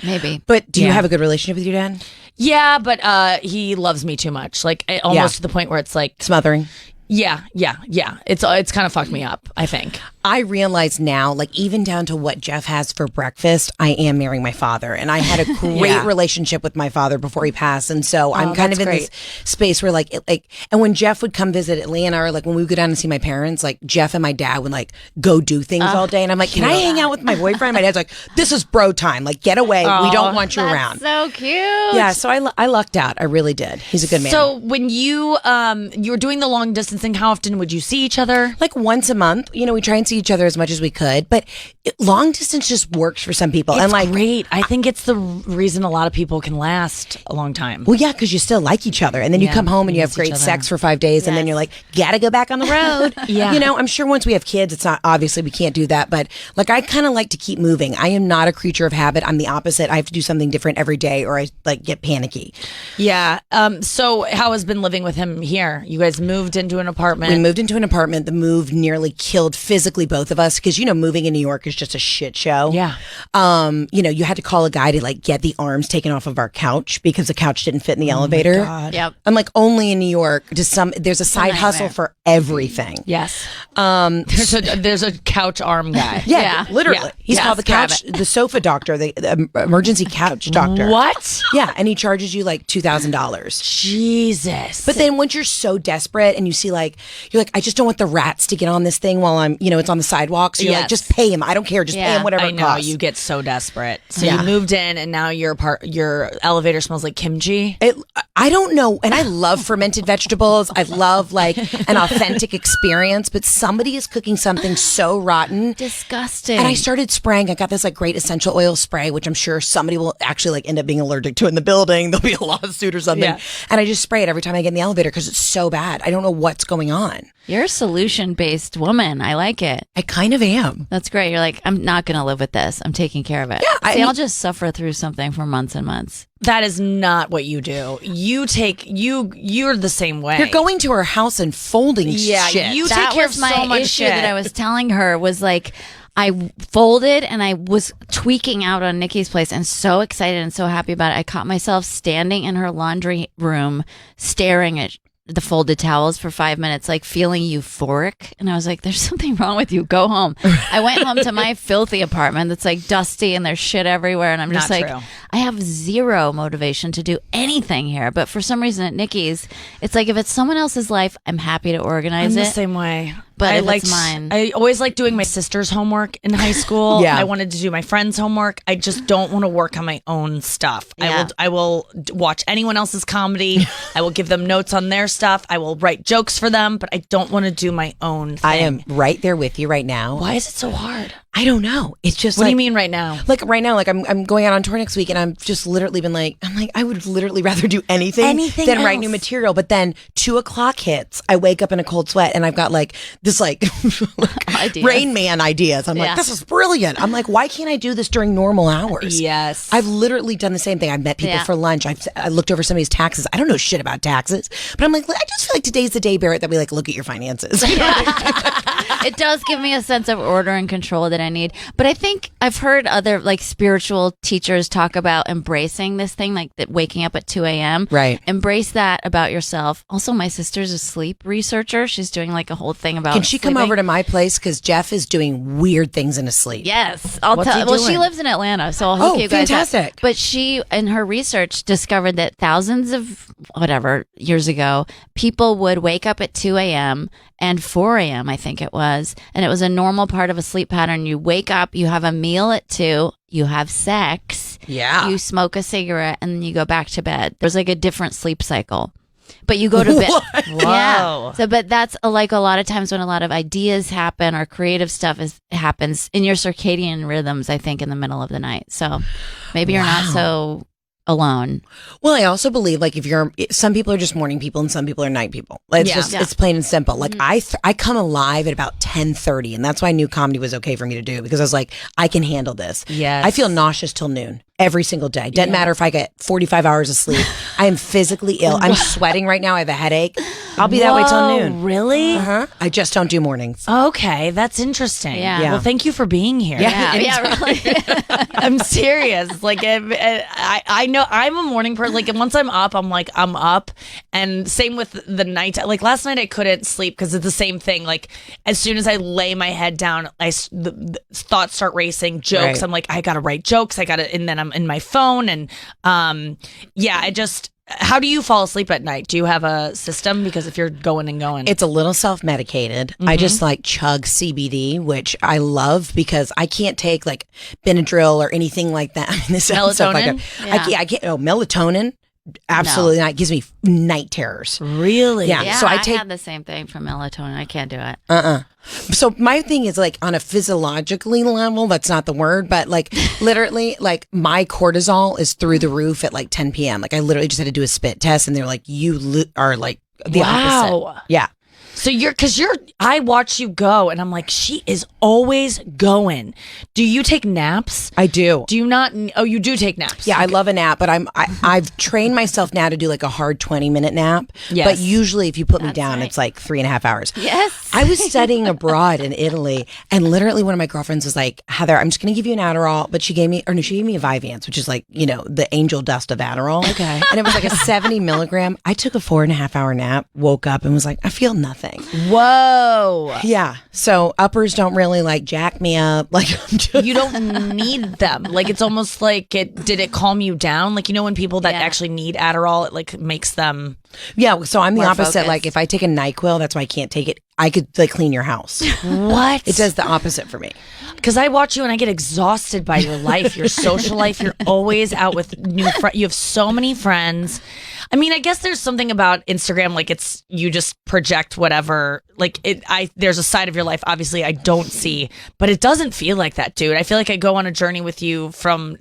Maybe. But do you have a good relationship with your dad? Yeah, but he loves me too much. Like almost to the point where it's like Smothering. Yeah. It's kind of fucked me up, I think. I realize now, like even down to what Jeff has for breakfast, I am marrying my father. And I had a great relationship with my father before he passed. And so I'm kind of in this space where and when Jeff would come visit Atlanta or like when we would go down and see my parents, like Jeff and my dad would like go do things all day. And I'm like, can I hang out with my boyfriend? My dad's like, this is bro time. Like get away. We don't want you around. So cute. Yeah. So I lucked out. I really did. He's a good man. So when you were doing the long distance thing, how often would you see each other? Like once a month, we try and see see each other as much as we could, but long distance just works for some people. It's and like great. I think it's the reason a lot of people can last a long time. Well, yeah, because you still like each other, and then you come home and you have great sex for 5 days, and then you're like, gotta go back on the road. Yeah, you know, I'm sure once we have kids, it's not obviously we can't do that, but like I kind of like to keep moving. I am not a creature of habit. I'm the opposite. I have to do something different every day, or I like get panicky. Yeah. So how has been living with him here? You guys moved into an apartment. We moved into an apartment. The move nearly killed physically both of us because, you know, moving in New York is just a shit show. Yeah. You know, you had to call a guy to like get the arms taken off of our couch because the couch didn't fit in the elevator. Yep. I'm like, only in New York there's a side hustle for everything. Yes. There's a couch arm guy. Yeah. Literally. Yeah. He's called the sofa doctor, the emergency couch doctor. What? Yeah, and he charges you like $2,000. Jesus. But then once you're so desperate and you see like, you're like, I just don't want the rats to get on this thing while I'm, you know, it's on the sidewalk. So you're like, just pay him. I don't care. Just pay him whatever I it know. costs. You get so desperate. So you moved in and now your elevator smells like kimchi. I don't know. And I love fermented vegetables. I love like an authentic experience, but somebody is cooking something so rotten. Disgusting. And I started spraying. I got this like great essential oil spray, which I'm sure somebody will actually like end up being allergic to in the building. There'll be a lawsuit or something. Yeah. And I just spray it every time I get in the elevator because it's so bad. I don't know what's going on. You're a solution-based woman. I like it. I kind of am. That's great. You're like, I'm not going to live with this. I'm taking care of it. Yeah, I'll just suffer through something for months and months. That is not what you do. You're the same way. You're going to her house and folding shit. You that take care was of my so much issue shit. that I was telling her was like, I folded and I was tweaking out on Nikki's place and so excited and so happy about it. I caught myself standing in her laundry room staring at the folded towels for 5 minutes, like feeling euphoric. And I was like, there's something wrong with you. Go home. I went home to my filthy apartment that's like dusty and there's shit everywhere. And I'm just like, I have zero motivation to do anything here. But for some reason at Nikki's, it's like if it's someone else's life, I'm happy to organize it. I'm the same way. But it's mine. I always liked doing my sister's homework in high school. Yeah. I wanted to do my friend's homework. I just don't want to work on my own stuff. Yeah. I will watch anyone else's comedy. I will give them notes on their stuff. I will write jokes for them, but I don't want to do my own thing. I am right there with you right now. Why is it so hard? I don't know. It's just What do you mean right now? Like right now, like I'm going out on tour next week and I'm just literally been like, I would literally rather do anything than write new material. But then 2:00 hits, I wake up in a cold sweat and I've got like this like Rain Man ideas. I'm like, this is brilliant. I'm like, why can't I do this during normal hours? Yes. I've literally done the same thing. I've met people for lunch. I looked over somebody's taxes. I don't know shit about taxes, but I'm like, I just feel like today's the day, Barrett, that we like look at your finances. It does give me a sense of order and control that I need. But I think I've heard other like spiritual teachers talk about embracing this thing, like that waking up at 2 a.m. Right. Embrace that about yourself. Also, my sister's a sleep researcher. She's doing like a whole thing about Can she come over to my place? Because Jeff is doing weird things in his sleep. Yes. I'll tell. Well, she lives in Atlanta, so I'll hook you guys fantastic. up. But she, in her research, discovered that thousands of years ago, people would wake up at 2 a.m. and 4 a.m., I think it was. And it was a normal part of a sleep pattern. You wake up, you have a meal at 2, you have sex, you smoke a cigarette, and then you go back to bed. There's like a different sleep cycle. But you go to bed. Whoa. Yeah. So, but that's like a lot of times when a lot of ideas happen or creative stuff happens in your circadian rhythms, I think, in the middle of the night. So maybe you're not so alone. Well, I also believe like some people are just morning people and some people are night people. It's plain and simple. Like I come alive at about 10:30, and that's why I knew comedy was okay for me to do, because I was like, I can handle this. Yes. I feel nauseous till noon every single day. Doesn't matter if I get 45 hours of sleep. I am physically ill. I'm sweating right now. I have a headache. I'll be that way till noon. Really? Uh-huh. I just don't do mornings. Okay, that's interesting. Yeah. Well, thank you for being here. Yeah, really. I'm serious. Like, I know I'm a morning person. Like, once I'm up, I'm like, I'm up. And same with the night. Like, last night I couldn't sleep because it's the same thing. Like, as soon as I lay my head down, the thoughts start racing, jokes. Right. I'm like, I got to write jokes. And then I'm in my phone. And how do you fall asleep at night? Do you have a system? Because if you're going and going. It's a little self-medicated. Mm-hmm. I just like chug CBD, which I love because I can't take like Benadryl or anything like that. I mean, this melatonin? I can't. Oh, melatonin. absolutely not. It gives me night terrors. Really? Yeah, so I had the same thing from melatonin. I can't do it. So my thing is like on a physiologically level, that's not the word, but like literally like my cortisol is through the roof at like 10 p.m. Like I literally just had to do a spit test and they're like, you are like the opposite. Yeah. So I watch you go and I'm like, she is always going. Do you take naps? I do. Do you not? Oh, you do take naps. Yeah, I love a nap, but I've trained myself now to do like a hard 20-minute nap. Yes. But usually if you put me down, it's like 3.5 hours. Yes. I was studying abroad in Italy and literally one of my girlfriends was like, Heather, I'm just going to give you an Adderall, but she gave me a Vyvanse, which is like, the angel dust of Adderall. Okay. And it was like a 70 milligram. I took a 4.5 hour nap, woke up and was like, I feel nothing. Whoa. Yeah. So uppers don't really like jack me up. Like you don't need them. Like it's almost like did it calm you down? Like when people that actually need Adderall, it like makes them. Yeah. So I'm the opposite. Focused. Like if I take a NyQuil, that's why I can't take it. I could like clean your house. What? It does the opposite for me. Because I watch you and I get exhausted by your life, your social life. You're always out with new friends. You have so many friends. I mean, I guess there's something about Instagram, like you just project whatever. Like there's a side of your life, obviously, I don't see, but it doesn't feel like that, dude. I feel like I go on a journey with you from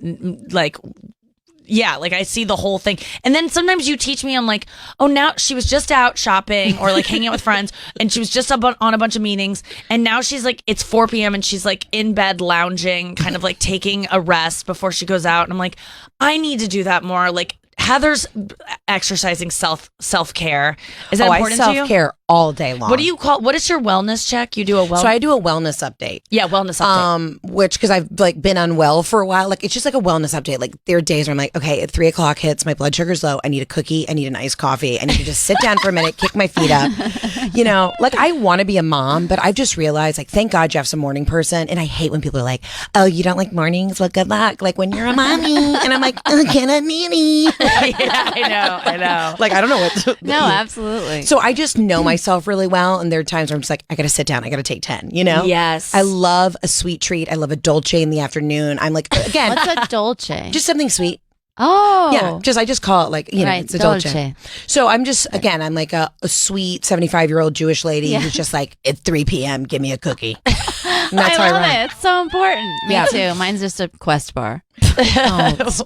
like. Yeah, like I see the whole thing. And then sometimes you teach me, I'm like, oh, now she was just out shopping or like hanging out with friends and she was just on a bunch of meetings. And now she's like, it's 4 p.m. and she's like in bed lounging, kind of like taking a rest before she goes out. And I'm like, I need to do that more. Like Heather's exercising self-care. Is that important to you? I self-care all day long. What is your wellness check? You do a wellness? So I do a wellness update. Yeah, wellness update. Which, because I've like been unwell for a while, like it's just like a wellness update. Like there are days where I'm like, okay, at 3 o'clock hits, my blood sugar's low. I need a cookie. I need an iced coffee. I need to just sit down for a minute, kick my feet up. Like I want to be a mom, but I've just realized, like, thank God Jeff's a morning person. And I hate when people are like, oh, you don't like mornings? Well, good luck. Like when you're a mommy. And I'm like, oh, can I nanny? Yeah, I know. Like, I don't know what to No, absolutely. So I just know myself really well. And there are times where I'm just like, I got to sit down. I got to take 10, Yes. I love a sweet treat. I love a dolce in the afternoon. I'm like, again. What's a dolce? Just something sweet. Oh. Yeah. I just call it like, right, it's a dolce. So I'm just, again, I'm like a sweet 75-year-old Jewish lady who's just like, at 3 p.m., give me a cookie. And that's I how love I run. it. It's so important. Me too. Mine's just a Quest bar. It's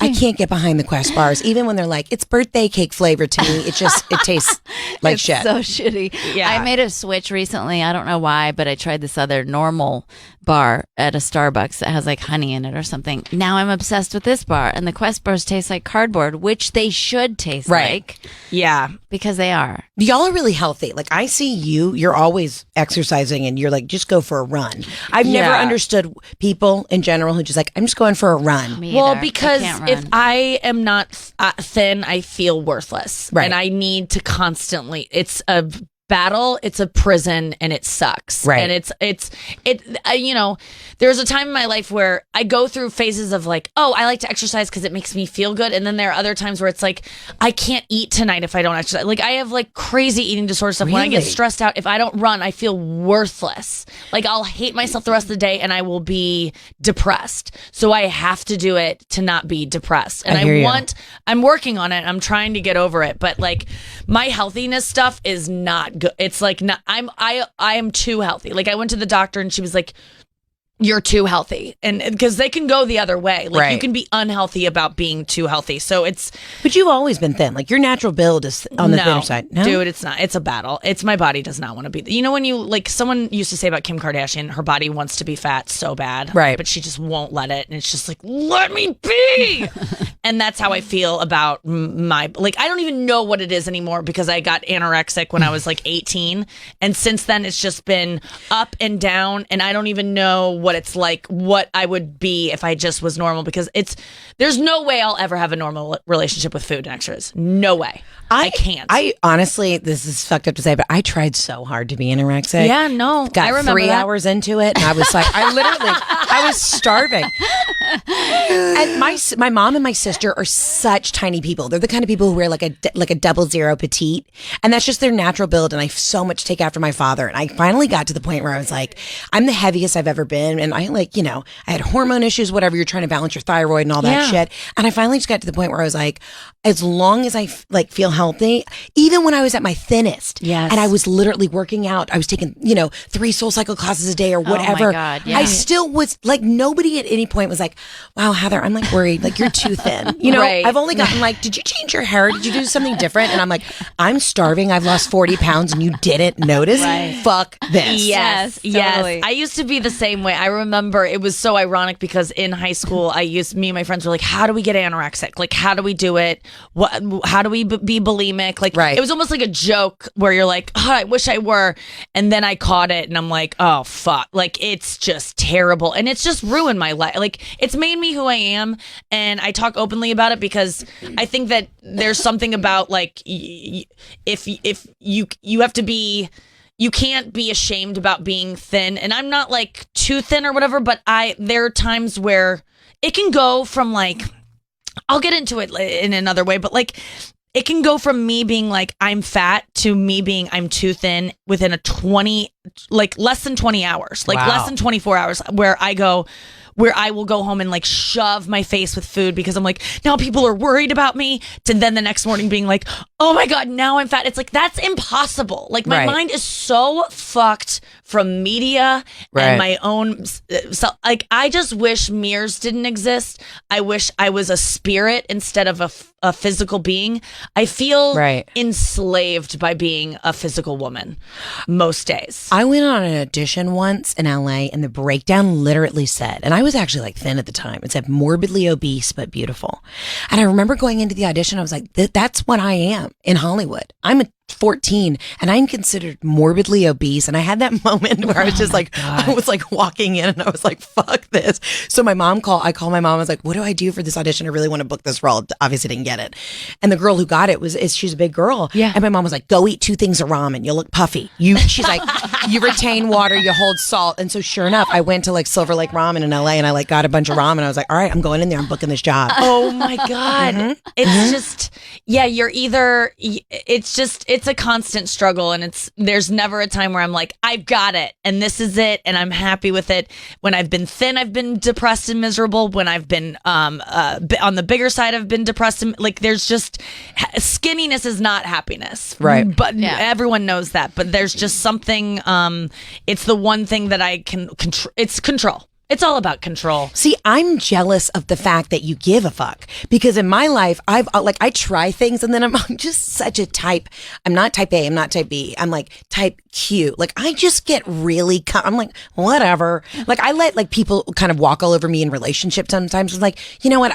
I can't get behind the Quest bars, even when they're like, it's birthday cake flavor to me. It tastes like it's shit. So shitty. Yeah. I made a switch recently. I don't know why, but I tried this other normal bar at a Starbucks that has like honey in it or something. Now I'm obsessed with this bar, and the Quest bars taste like cardboard, which they should taste like. Yeah. Because they are. Y'all are really healthy. Like I see you're always exercising and you're like, just go for a run. I've never understood people in general who just like, I'm just going for a run. Me Well, either. because if I am not thin, I feel worthless. Right. And I need to constantly, it's a battle, it's a prison, and it sucks. Right. And there's a time in my life where I go through phases of like, oh, I like to exercise because it makes me feel good. And then there are other times where it's like, I can't eat tonight if I don't exercise. Like I have like crazy eating disorder stuff. When I get Really? stressed out, if I don't run, I feel worthless. Like I'll hate myself the rest of the day and I will be depressed. So I have to do it to not be depressed. And I'm working on it. I'm trying to get over it. But like my healthiness stuff is not good. It's like I am too healthy. Like I went to the doctor and she was like, you're too healthy. And because they can go the other way. Like you can be unhealthy about being too healthy. So But you've always been thin. Like your natural build is on the thinner side. No, dude, it's not. It's a battle. My body does not want to be. When you like someone used to say about Kim Kardashian, her body wants to be fat so bad. Right. But she just won't let it. And it's just like, let me be. And that's how I feel about I don't even know what it is anymore because I got anorexic when I was like 18. And since then it's just been up and down. And I don't even know what it's like, what I would be if I just was normal, because there's no way I'll ever have a normal relationship with food and extras. No way. I can't. I honestly, this is fucked up to say, but I tried so hard to be anorexic. Yeah, no. Got I remember 3 hours into it, and I was like, I was starving. And my mom and my sister are such tiny people. They're the kind of people who wear like a 00 petite, and that's just their natural build. And I so much take after my father. And I finally got to the point where I was like, I'm the heaviest I've ever been, and I had hormone issues, whatever. You're trying to balance your thyroid and all that shit. And I finally just got to the point where I was like, as long as I feel healthy, even when I was at my thinnest, and I was literally working out, I was taking 3 SoulCycle classes a day or whatever. Oh my God, yeah. I still was like, nobody at any point was like, wow, Heather, I'm like worried, like you're too thin. Right. I've only gotten like, did you change your hair? Did you do something different? And I'm like, I'm starving. I've lost 40 pounds and you didn't notice. Right. Fuck this. Yes. Totally. I used to be the same way. I remember it was so ironic because in high school, me and my friends were like, how do we get anorexic? Like, how do we do it? How do we be bulimic? Like, right. It was almost like a joke where you're like, oh, I wish I were. And then I caught it and I'm like, oh, fuck. Like, it's just terrible. And it's just ruined my life. Like, it's made me who I am. And I talk openly about it because I think that there's something about like, if you have to be, you can't be ashamed about being thin. And I'm not like too thin or whatever, but there are times where it can go from like, I'll get into it in another way, but like it can go from me being like I'm fat to me being I'm too thin within less than 20 hours, like less than 24 hours, where I will go home and like shove my face with food because I'm like, now people are worried about me, to then the next morning being like, oh my God, now I'm fat. It's like, that's impossible. Like my mind is so fucked from media and my own. So like, I just wish mirrors didn't exist. I wish I was a spirit instead of a physical being. I feel enslaved by being a physical woman most days. I went on an audition once in LA and the breakdown literally said, and I was actually like thin at the time, it said morbidly obese but beautiful. And I remember going into the audition, I was like, that's what I am in Hollywood. I'm a 14 and I'm considered morbidly obese. And I had that moment where I was just like, I was like walking in and I was like, fuck this. So I called my mom. I was like, what do I do for this audition? I really want to book this role. Obviously didn't get it. And the girl who got it she's a big girl. Yeah. And my mom was like, go eat 2 things of ramen. You'll look puffy. She's like, you retain water, you hold salt. And so sure enough, I went to like Silver Lake Ramen in LA and I like got a bunch of ramen. I was like, all right, I'm going in there. I'm booking this job. Oh my God. It's just, you're either, it's a constant struggle, and there's never a time where I'm like, I've got it and this is it and I'm happy with it. When I've been thin, I've been depressed and miserable. When I've been on the bigger side, I've been depressed and like there's just skinniness is not happiness, right? But everyone knows that. But there's just something. It's the one thing that I can control. It's control. It's all about control. See, I'm jealous of the fact that you give a fuck, because in my life, I try things and then I'm just such a type. I'm not type A. I'm not type B. I'm like type Q. Like I just get really, I'm like, whatever. Like I let like people kind of walk all over me in relationships sometimes. It's like, you know what?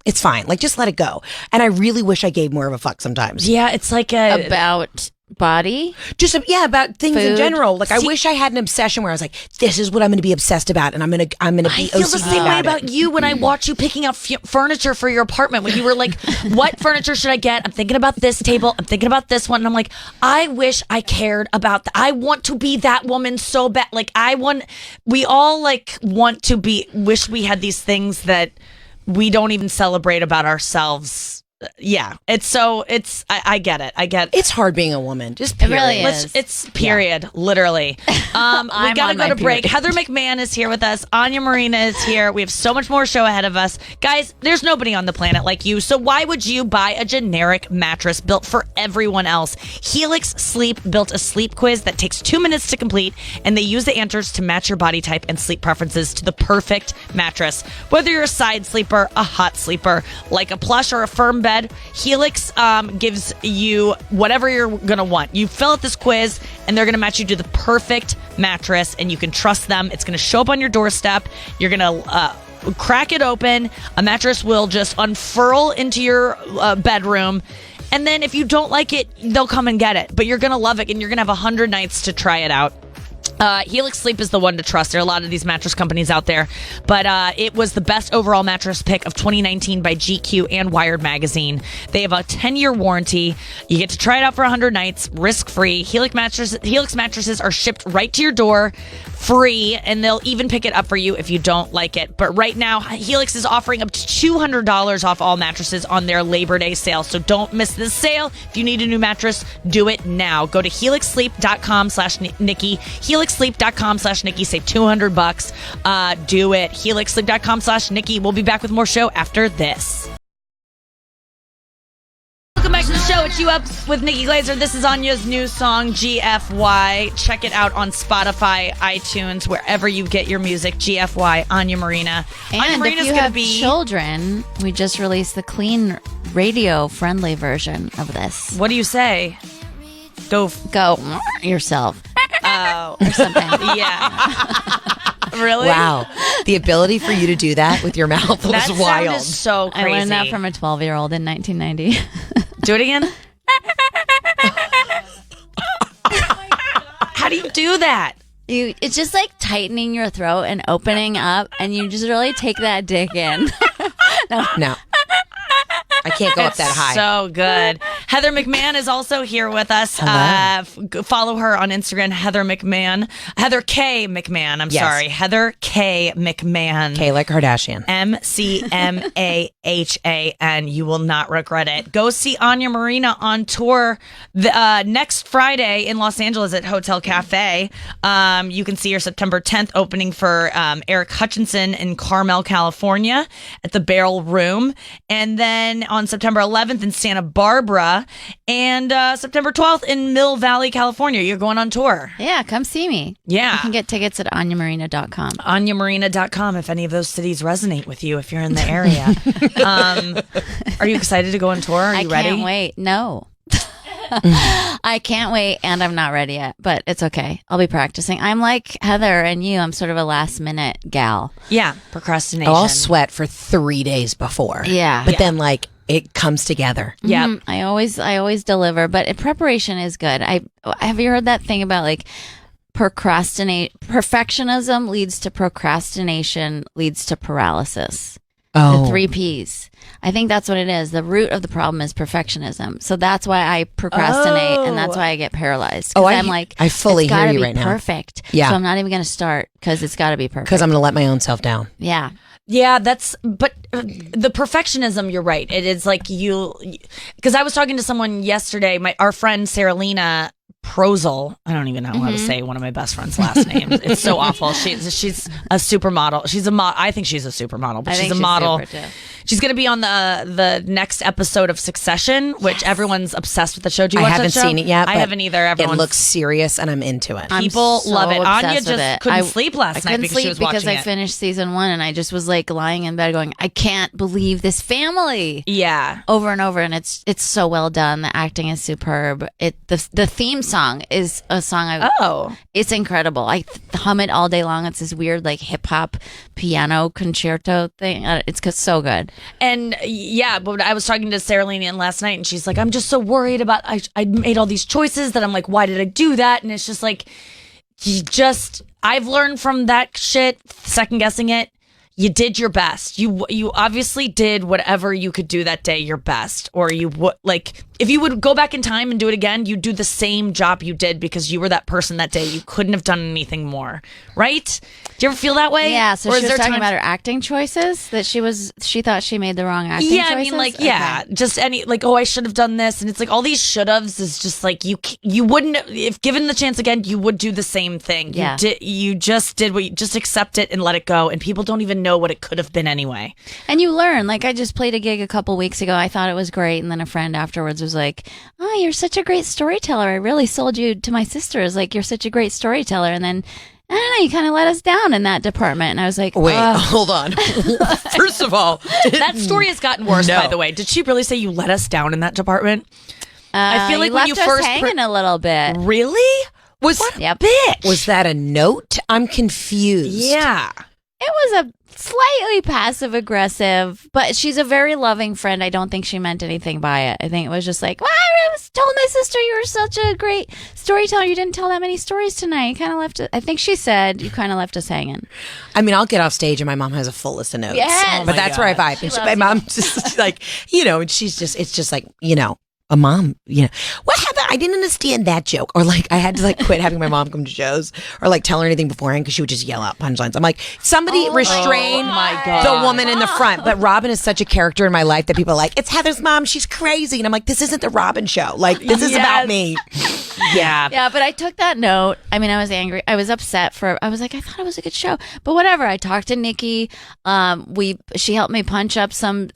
It's fine. Like just let it go. And I really wish I gave more of a fuck sometimes. Yeah. It's like about body, just about things in general. Like I wish I had an obsession where I was like, this is what I'm going to be obsessed about, and I'm going to be OCD. I feel the same way about you when I watch you picking out furniture for your apartment. When you were like, what furniture should I get? I'm thinking about this table. I'm thinking about this one, and I'm like, I wish I cared about that. I want to be that woman so bad. Like we all like want to be. Wish we had these things that we don't even celebrate about ourselves. Yeah, I get it. It's hard being a woman. Just period. It really is. It's period, literally. We gotta go to break. Period. Heather McMahon is here with us. Anya Marina is here. We have so much more show ahead of us. Guys, there's nobody on the planet like you, so why would you buy a generic mattress built for everyone else? Helix Sleep built a sleep quiz that takes 2 minutes to complete, and they use the answers to match your body type and sleep preferences to the perfect mattress. Whether you're a side sleeper, a hot sleeper, like a plush or a firm bed, Helix gives you whatever you're going to want. You fill out this quiz, and they're going to match you to the perfect mattress, and you can trust them. It's going to show up on your doorstep. You're going to crack it open. A mattress will just unfurl into your bedroom. And then if you don't like it, they'll come and get it. But you're going to love it, and you're going to have 100 nights to try it out. Helix Sleep is the one to trust. There are a lot of these mattress companies out there, but it was the best overall mattress pick of 2019 by GQ and Wired Magazine. They have a 10-year warranty. You get to try it out for 100 nights, risk-free. Helix mattresses are shipped right to your door free, and they'll even pick it up for you if you don't like it. But right now, Helix is offering up to $200 off all mattresses on their Labor Day sale. So don't miss this sale. If you need a new mattress, do it now. Go to helixsleep.com/Nikki. helixsleep.com/Nikki. Save $200. Do it. helixsleep.com/Nikki. We'll be back with more show after this. Welcome back to the show. It's You Up with Nikki Glaser. This is Anya's new song, GFY. Check it out on Spotify, iTunes, wherever you get your music. GFY, Anya Marina. And Anya Marina's if you gonna have be children, we just released the clean radio-friendly version of this. What do you say? Go yourself. Oh, or something. Yeah. Really? Wow. The ability for you to do that with your mouth was that wild. Sound is so crazy. I learned that from a 12-year-old in 1990. Do it again. How do you do that? It's just like tightening your throat and opening up, and you just really take that dick in. No. I can't go up that high. So good. Heather McMahon is also here with us. Follow her on Instagram, Heather McMahon. Heather K. McMahon. I'm sorry. Heather K. McMahon. K like Kardashian. McMahon. You will not regret it. Go see Anya Marina on tour next Friday in Los Angeles at Hotel Cafe. You can see her September 10th opening for Eric Hutchinson in Carmel, California at the Barrel Room. And then on September 11th in Santa Barbara, and September 12th in Mill Valley, California. You're going on tour. Yeah, come see me. Yeah. You can get tickets at anyamarina.com. Anyamarina.com if any of those cities resonate with you if you're in the area. Are you excited to go on tour? Are you ready? I can't wait. No. I can't wait, and I'm not ready yet, but it's okay. I'll be practicing. I'm like Heather and you. I'm sort of a last minute gal. Yeah, procrastination. I'll sweat for 3 days before. Yeah. But then like it comes together. Yeah. Mm-hmm. I always deliver, but preparation is good. Have you heard that thing about like perfectionism leads to procrastination leads to paralysis? Oh. The 3 Ps. I think that's what it is. The root of the problem is perfectionism. So that's why I procrastinate, and that's why I get paralyzed. I'm like, I fully hear you right now. Perfect. Yeah. So I'm not even going to start because it's got to be perfect. Because I'm going to let my own self down. Yeah. Yeah, but the perfectionism, you're right. It is like because I was talking to someone yesterday, our friend Sarah Lena Prozel. I don't even know how to say one of my best friend's last names. It's so awful. She's a supermodel. She's a I think she's a supermodel, but she's a model. She's going to be on the next episode of Succession, which everyone's obsessed with the show. Do you watch that show? I haven't seen it yet. I haven't either. It looks serious, and I'm into it. People love it. Anya just couldn't sleep last night because she was watching it. I finished season 1, and I just was like lying in bed going, I can't believe this family. Yeah. Over and over, and it's so well done. The acting is superb. The theme song is a song it's incredible. I hum it all day long. It's this weird like hip hop piano concerto thing. It's so good. And yeah, but I was talking to Sarah Lenian last night, and she's like, I'm just so worried about I made all these choices that I'm like, why did I do that? And it's just like, I've learned from that shit, second guessing it. You did your best. You obviously did whatever you could do that day your best. Or you would like if you would go back in time and do it again, you'd do the same job you did because you were that person that day. You couldn't have done anything more, right? Do you ever feel that way? Yeah. So she was talking about her acting choices that she thought she made the wrong acting choices. I mean, like, just any like, oh, I should have done this, and it's like all these should haves is just like you wouldn't, if given the chance again, you would do the same thing. Yeah. You just did what you just accept it and let it go, and people don't even know what it could have been anyway. And you learn. Like I just played a gig a couple weeks ago. I thought it was great, and then a friend afterwards was like, oh, you're such a great storyteller. I really sold you to my sisters. Like, you're such a great storyteller. And then, I don't know, you kind of let us down in that department. And I was like, wait, hold on. First of all, that story has gotten worse, by the way. Did she really say you let us down in that department? I feel like when you left us first hanging a little bit. Really? Yep. Bitch. Was that a note? I'm confused. Yeah. It was a slightly passive aggressive, but she's a very loving friend. I don't think she meant anything by it. I think it was just like, well, I told my sister you were such a great storyteller. You didn't tell that many stories tonight. You kind of left it. I think she said you kind of left us hanging. I mean, I'll get off stage and my mom has a full list of notes. Yes. But that's where I vibe. And my mom's just like, it's just like, a mom, what happened? I didn't understand that joke. Or like, I had to like quit having my mom come to shows or like tell her anything beforehand because she would just yell out punchlines. I'm like, somebody restrain the woman in the front. But Robin is such a character in my life that people are like, it's Heather's mom. She's crazy. And I'm like, this isn't the Robin show. Like, this is about me. Yeah. Yeah, but I took that note. I mean, I was angry. I was upset I was like, I thought it was a good show. But whatever. I talked to Nikki. She helped me punch up some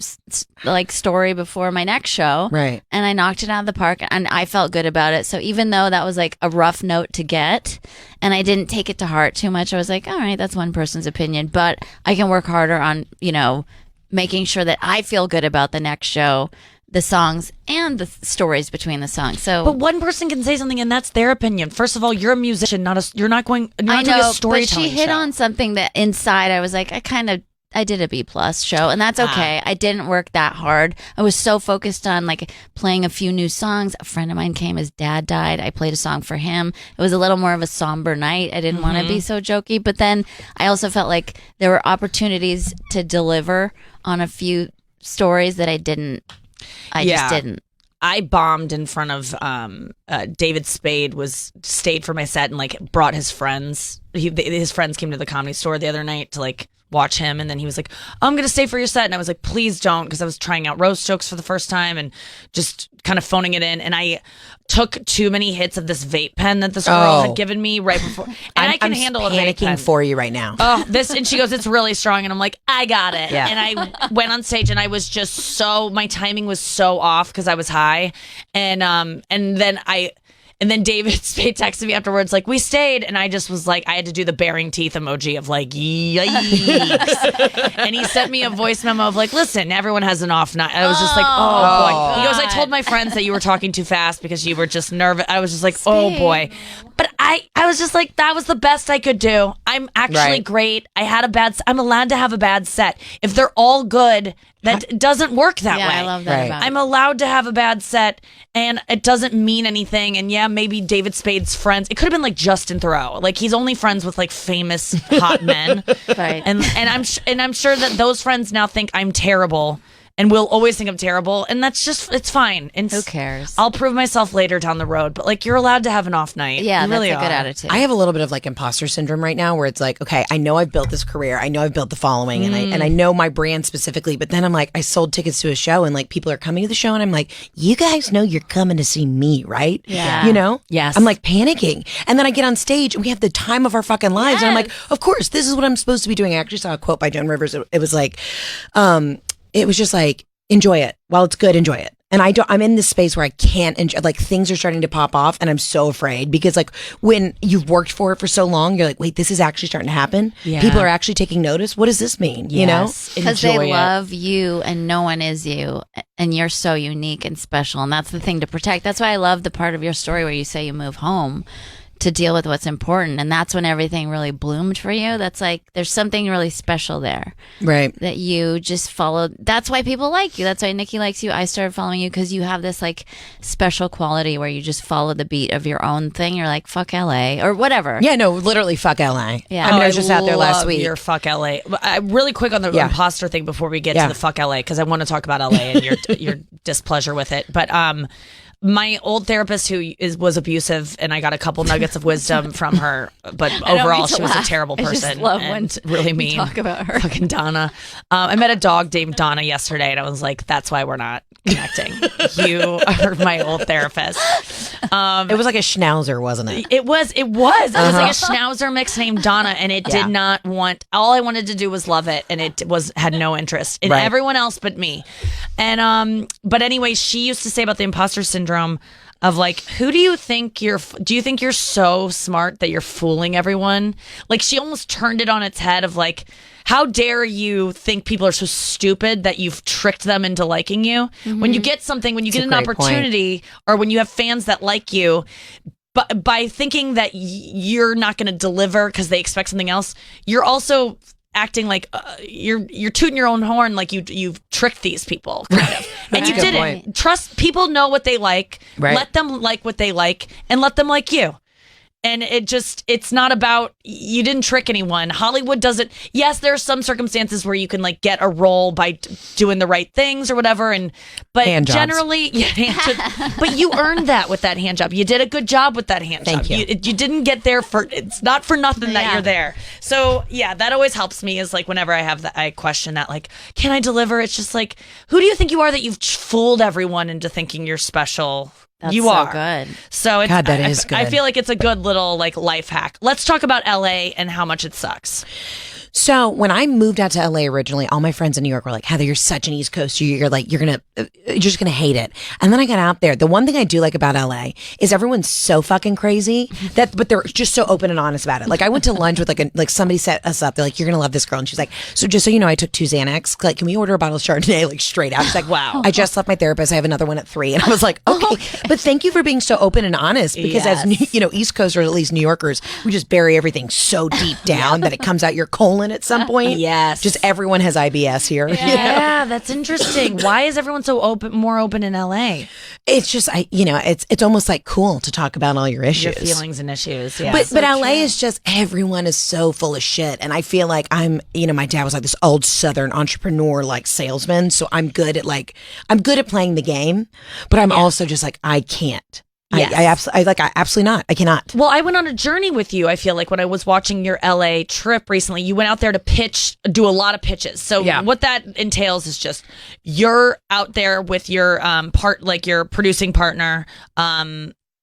like story before my next show. Right. And I knocked it out of the park and I felt good about it. So even though that was like a rough note to get and I didn't take it to heart too much, I was like, all right, that's one person's opinion, but I can work harder on, making sure that I feel good about the next show, the songs and the stories between the songs. So, but one person can say something and that's their opinion. First of all, you're a musician, you're not doing a storytelling but she hit show. on something that inside I was like, I did a B+ show, and that's okay. I didn't work that hard. I was so focused on like playing a few new songs. A friend of mine came, his dad died. I played a song for him. It was a little more of a somber night. I didn't want to be so jokey, but then I also felt like there were opportunities to deliver on a few stories that I just didn't. I bombed in front of David Spade stayed for my set and like brought his friends. His friends came to the Comedy Store the other night to like watch him, and then he was like, I'm gonna stay for your set, and I was like, please don't, because I was trying out roast jokes for the first time and just kind of phoning it in, and I took too many hits of this vape pen that this girl had given me right before, and I can handle a vape pen. I'm panicking for you right now. And she goes, it's really strong, and I'm like, I got it. Yeah. And I went on stage, and I was just my timing was so off because I was high, and then David Spade texted me afterwards, like, we stayed. And I just was like, I had to do the baring teeth emoji of like, yikes. And he sent me a voice memo of like, listen, everyone has an off night. I was just like, oh boy. He goes, I told my friends that you were talking too fast because you were just nervous. I was just like, oh boy. But I was just like, that was the best I could do. I'm actually great. I'm allowed to have a bad set. If they're all good, that doesn't work that way. I love that about it. I'm allowed to have a bad set, and it doesn't mean anything. And yeah, maybe David Spade's friends. It could have been like Justin Theroux. Like he's only friends with like famous hot men, right? And I'm sure that those friends now think I'm terrible. And we'll always think I'm terrible, and that's just, it's fine. And who cares? I'll prove myself later down the road, but like, you're allowed to have an off night. Yeah, you that's really a good attitude. I have a little bit of like imposter syndrome right now where it's like, okay, I know I've built this career. I know I've built the following and I know my brand specifically, but then I'm like, I sold tickets to a show and like people are coming to the show and I'm like, you guys know you're coming to see me, right? Yeah. Yes. I'm like panicking. And then I get on stage and we have the time of our fucking lives. And I'm like, of course, this is what I'm supposed to be doing. I actually saw a quote by Joan Rivers. It was like, it was just like, enjoy it. While it's good, enjoy it. And I'm in this space where I can't enjoy, like things are starting to pop off and I'm so afraid because like when you've worked for it for so long, you're like, wait, this is actually starting to happen. Yeah. People are actually taking notice. What does this mean? You know? Because they love you and no one is you and you're so unique and special. And that's the thing to protect. That's why I love the part of your story where you say you move home to deal with what's important, and that's when everything really bloomed for you. That's like there's something really special there, right? That you just followed. That's why people like you. That's why Nikki likes you. I started following you because you have this like special quality where you just follow the beat of your own thing. You're like fuck LA or whatever. Yeah, no, literally fuck LA. Yeah, I mean, I was just out there last week. Your fuck LA. Really quick on the imposter thing before we get to the fuck LA because I want to talk about LA and your displeasure with it, but my old therapist who was abusive, and I got a couple nuggets of wisdom from her, but overall she was a terrible person. I just love and when really mean. Talk about her. Fucking Donna. I met a dog named Donna yesterday, and I was like, that's why we're not connecting. You are my old therapist. It was like a schnauzer, wasn't it? It was. It was like a schnauzer mix named Donna, and it did not want. All I wanted to do was love it, and it had no interest in everyone else but me. And but anyway, she used to say about the imposter syndrome of like, who do you think you're so smart that you're fooling everyone? Like she almost turned it on its head of like, how dare you think people are so stupid that you've tricked them into liking you? Mm-hmm. When you get something, when you get an opportunity or when you have fans that like you, but by thinking that you're not going to deliver because they expect something else, you're also acting like you're tooting your own horn like you've tricked these people kind of. And you didn't. Trust people know what they like. Right. Let them like what they like and let them like you. And it's not about, you didn't trick anyone. Hollywood doesn't, yes, there are some circumstances where you can like get a role by doing the right things or whatever. But generally, but you earned that with that hand job. You did a good job with that hand job. You didn't get there it's not for nothing that you're there. So yeah, that always helps me is like whenever I question that, like, can I deliver? It's just like, who do you think you are that you've fooled everyone into thinking you're special? That's you so are good. So it's, God, that is good. I feel like it's a good little like life hack. Let's talk about LA and how much it sucks. So when I moved out to LA originally, all my friends in New York were like, Heather, you're such an East Coaster. You're just gonna hate it. And then I got out there. The one thing I do like about LA is everyone's so fucking crazy but they're just so open and honest about it. Like I went to lunch with like somebody set us up. They're like, you're gonna love this girl. And she's like, so just so you know, I took 2 Xanax. Like, can we order a bottle of Chardonnay like straight out? She's like, wow. I just left my therapist. I have another one at 3. And I was like, okay. But thank you for being so open and honest because as East Coasters, at least New Yorkers, we just bury everything so deep down that it comes out your colon at some point. Yes. Just everyone has IBS here. Yeah, that's interesting. Why is everyone so more open in LA? It's just, it's almost like cool to talk about all your issues. Your feelings and issues, yeah. But LA is just, everyone is so full of shit. And I feel like my dad was like this old Southern entrepreneur, like salesman. So I'm good at playing the game, but I'm also just like, I can't. Yes. I absolutely not. I cannot. Well, I went on a journey with you. I feel like when I was watching your LA trip recently, you went out there to do a lot of pitches. So what that entails is just you're out there with your your producing partner,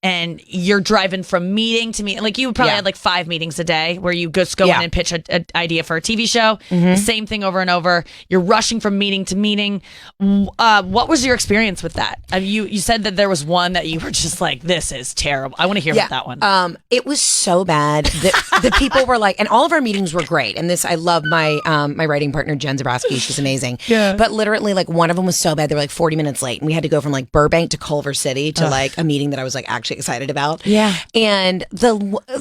and you're driving from meeting to meeting. Like you probably had like 5 meetings a day where you just go in and pitch an idea for a TV show. Mm-hmm. The same thing over and over. You're rushing from meeting to meeting. What was your experience with that? You said that there was one that you were just like, this is terrible. I want to hear about that one. It was so bad. The people were like, and all of our meetings were great. And I love my my writing partner, Jen Zabrowski. She's amazing. Yeah. But literally like one of them was so bad. They were like 40 minutes late. And we had to go from like Burbank to Culver City to like a meeting that I was like actually excited about. Yeah. And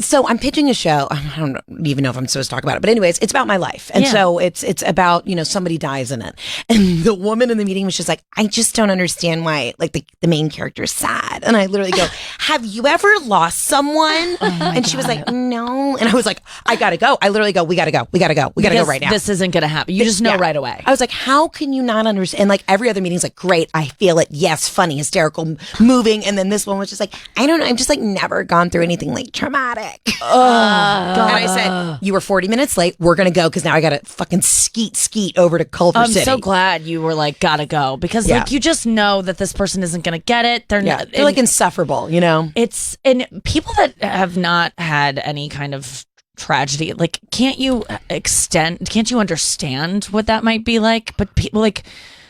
so I'm pitching a show. I don't even know if I'm supposed to talk about it, but anyways, it's about my life. And so it's about, somebody dies in it. And the woman in the meeting was just like, I just don't understand why like the main character is sad. And I literally go, have you ever lost someone? And she was like, no. And I was like, I gotta go. I literally go, we gotta go. We gotta go right now. This isn't gonna happen. You just know right away. I was like, how can you not understand? And like every other meeting's like, great, I feel it. Yes, funny, hysterical, moving. And then this one was just like, I don't know. I'm just like never gone through anything like traumatic. Oh, God. And I said, you were 40 minutes late. We're going to go because now I got to fucking skeet over to Culver City. I'm so glad you were like, gotta go because like you just know that this person isn't going to get it. They're like insufferable, It's, and people that have not had any kind of tragedy, like, can't you understand what that might be like? But people like,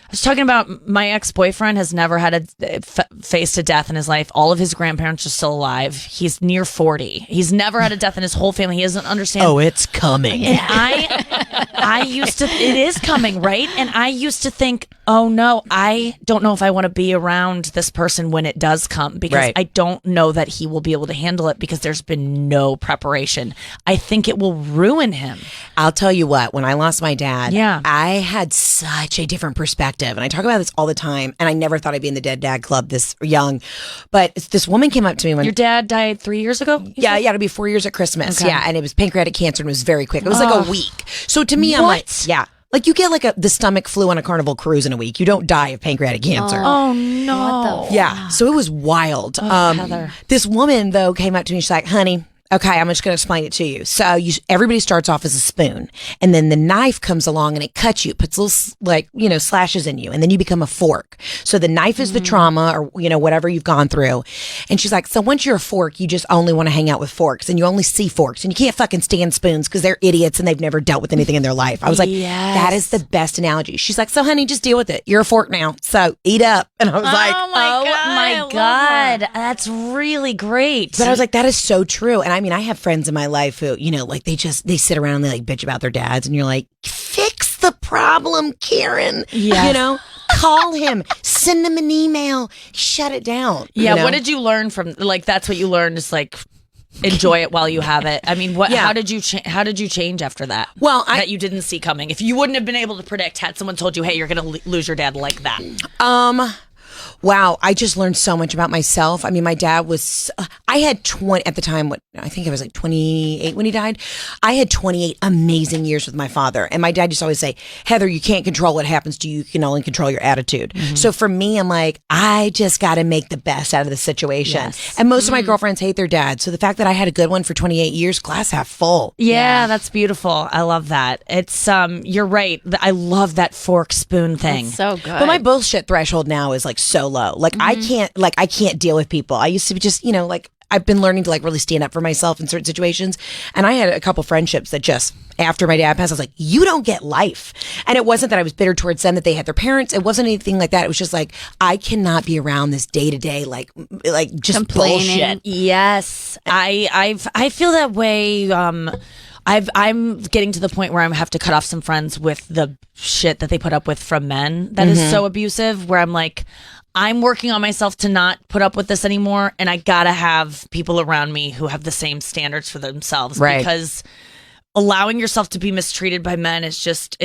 I was talking about my ex-boyfriend has never had faced a death in his life. All of his grandparents are still alive. He's near 40. He's never had a death in his whole family. He doesn't understand. Oh, it's coming. And I used to, it is coming, right? And I used to think, oh no, I don't know if I want to be around this person when it does come because I don't know that he will be able to handle it because there's been no preparation. I think it will ruin him. I'll tell you what, when I lost my dad, I had such a different perspective. And I talk about this all the time. And I never thought I'd be in the Dead Dad Club this young. But this woman came up to me when... Your dad died 3 years ago? Yeah, it'll be 4 years at Christmas. Okay. Yeah, and it was pancreatic cancer and it was very quick. It was like a week. So to me, I'm like, like you get like the stomach flu on a Carnival cruise in a week. You don't die of pancreatic cancer. Oh no. What the yeah. So it was wild. Heather. This woman though came up to me. She's like, honey, okay, I'm just going to explain it to you. So everybody starts off as a spoon, and then the knife comes along and it cuts you, puts little slashes in you, and then you become a fork. So the knife is the trauma or whatever you've gone through. And she's like, so once you're a fork, you just only want to hang out with forks, and you only see forks, and you can't fucking stand spoons because they're idiots and they've never dealt with anything in their life. I was like, that is the best analogy. She's like, so honey, just deal with it. You're a fork now, so eat up. And I was like, oh my God, that's really great. But I was like, that is so true. And I mean, I have friends in my life who, like they sit around and they like bitch about their dads, and you're like, fix the problem, Karen. Yes. Call him, send him an email, shut it down. Yeah. What did you learn from that's what you learned is like enjoy it while you have it. I mean, how did you change after that? Well, that you didn't see coming. If you wouldn't have been able to predict, had someone told you, hey, you're going to lose your dad like that. Wow, I just learned so much about myself. I mean, my dad was, I had 20, at the time, I think I was like 28 when he died. I had 28 amazing years with my father. And my dad used to always say, Heather, you can't control what happens to you. You can only control your attitude. So for me, I'm like, I just got to make the best out of the situation. Yes. And most of my girlfriends hate their dad. So the fact that I had a good one for 28 years, glass half full. Yeah, that's beautiful. I love that. It's you're right. I love that fork spoon thing. That's so good. But my bullshit threshold now is like so low. Like I can't deal with people. I used to be just, like I've been learning to like really stand up for myself in certain situations. And I had a couple friendships that just after my dad passed, I was like, you don't get life. And it wasn't that I was bitter towards them that they had their parents. It wasn't anything like that. It was just like, I cannot be around this day to day, like just complaining. Bullshit. Yes. I feel that way. I'm getting to the point where I have to cut off some friends with the shit that they put up with from men that is so abusive, where I'm like, I'm working on myself to not put up with this anymore, and I gotta have people around me who have the same standards for themselves. Right. Because allowing yourself to be mistreated by men is just,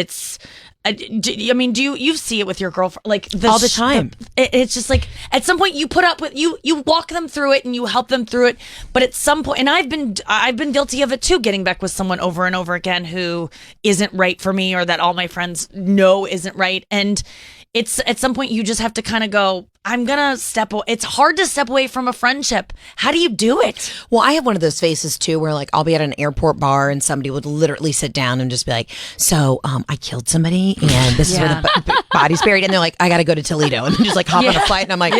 I mean, do you see it with your girlfriend? Like all the time. It's just like at some point you put up with you walk them through it and you help them through it. But at some point, and I've been guilty of it too, getting back with someone over and over again who isn't right for me or that all my friends know isn't right. And it's at some point you just have to kind of go, I'm gonna step away. It's hard to step away from a friendship. How do you do it? Well, I have one of those faces too, where like I'll be at an airport bar and somebody would literally sit down and just be like, "So, I killed somebody, and this is where the body's buried." And they're like, "I got to go to Toledo," and then just like hop on a flight, and I'm like,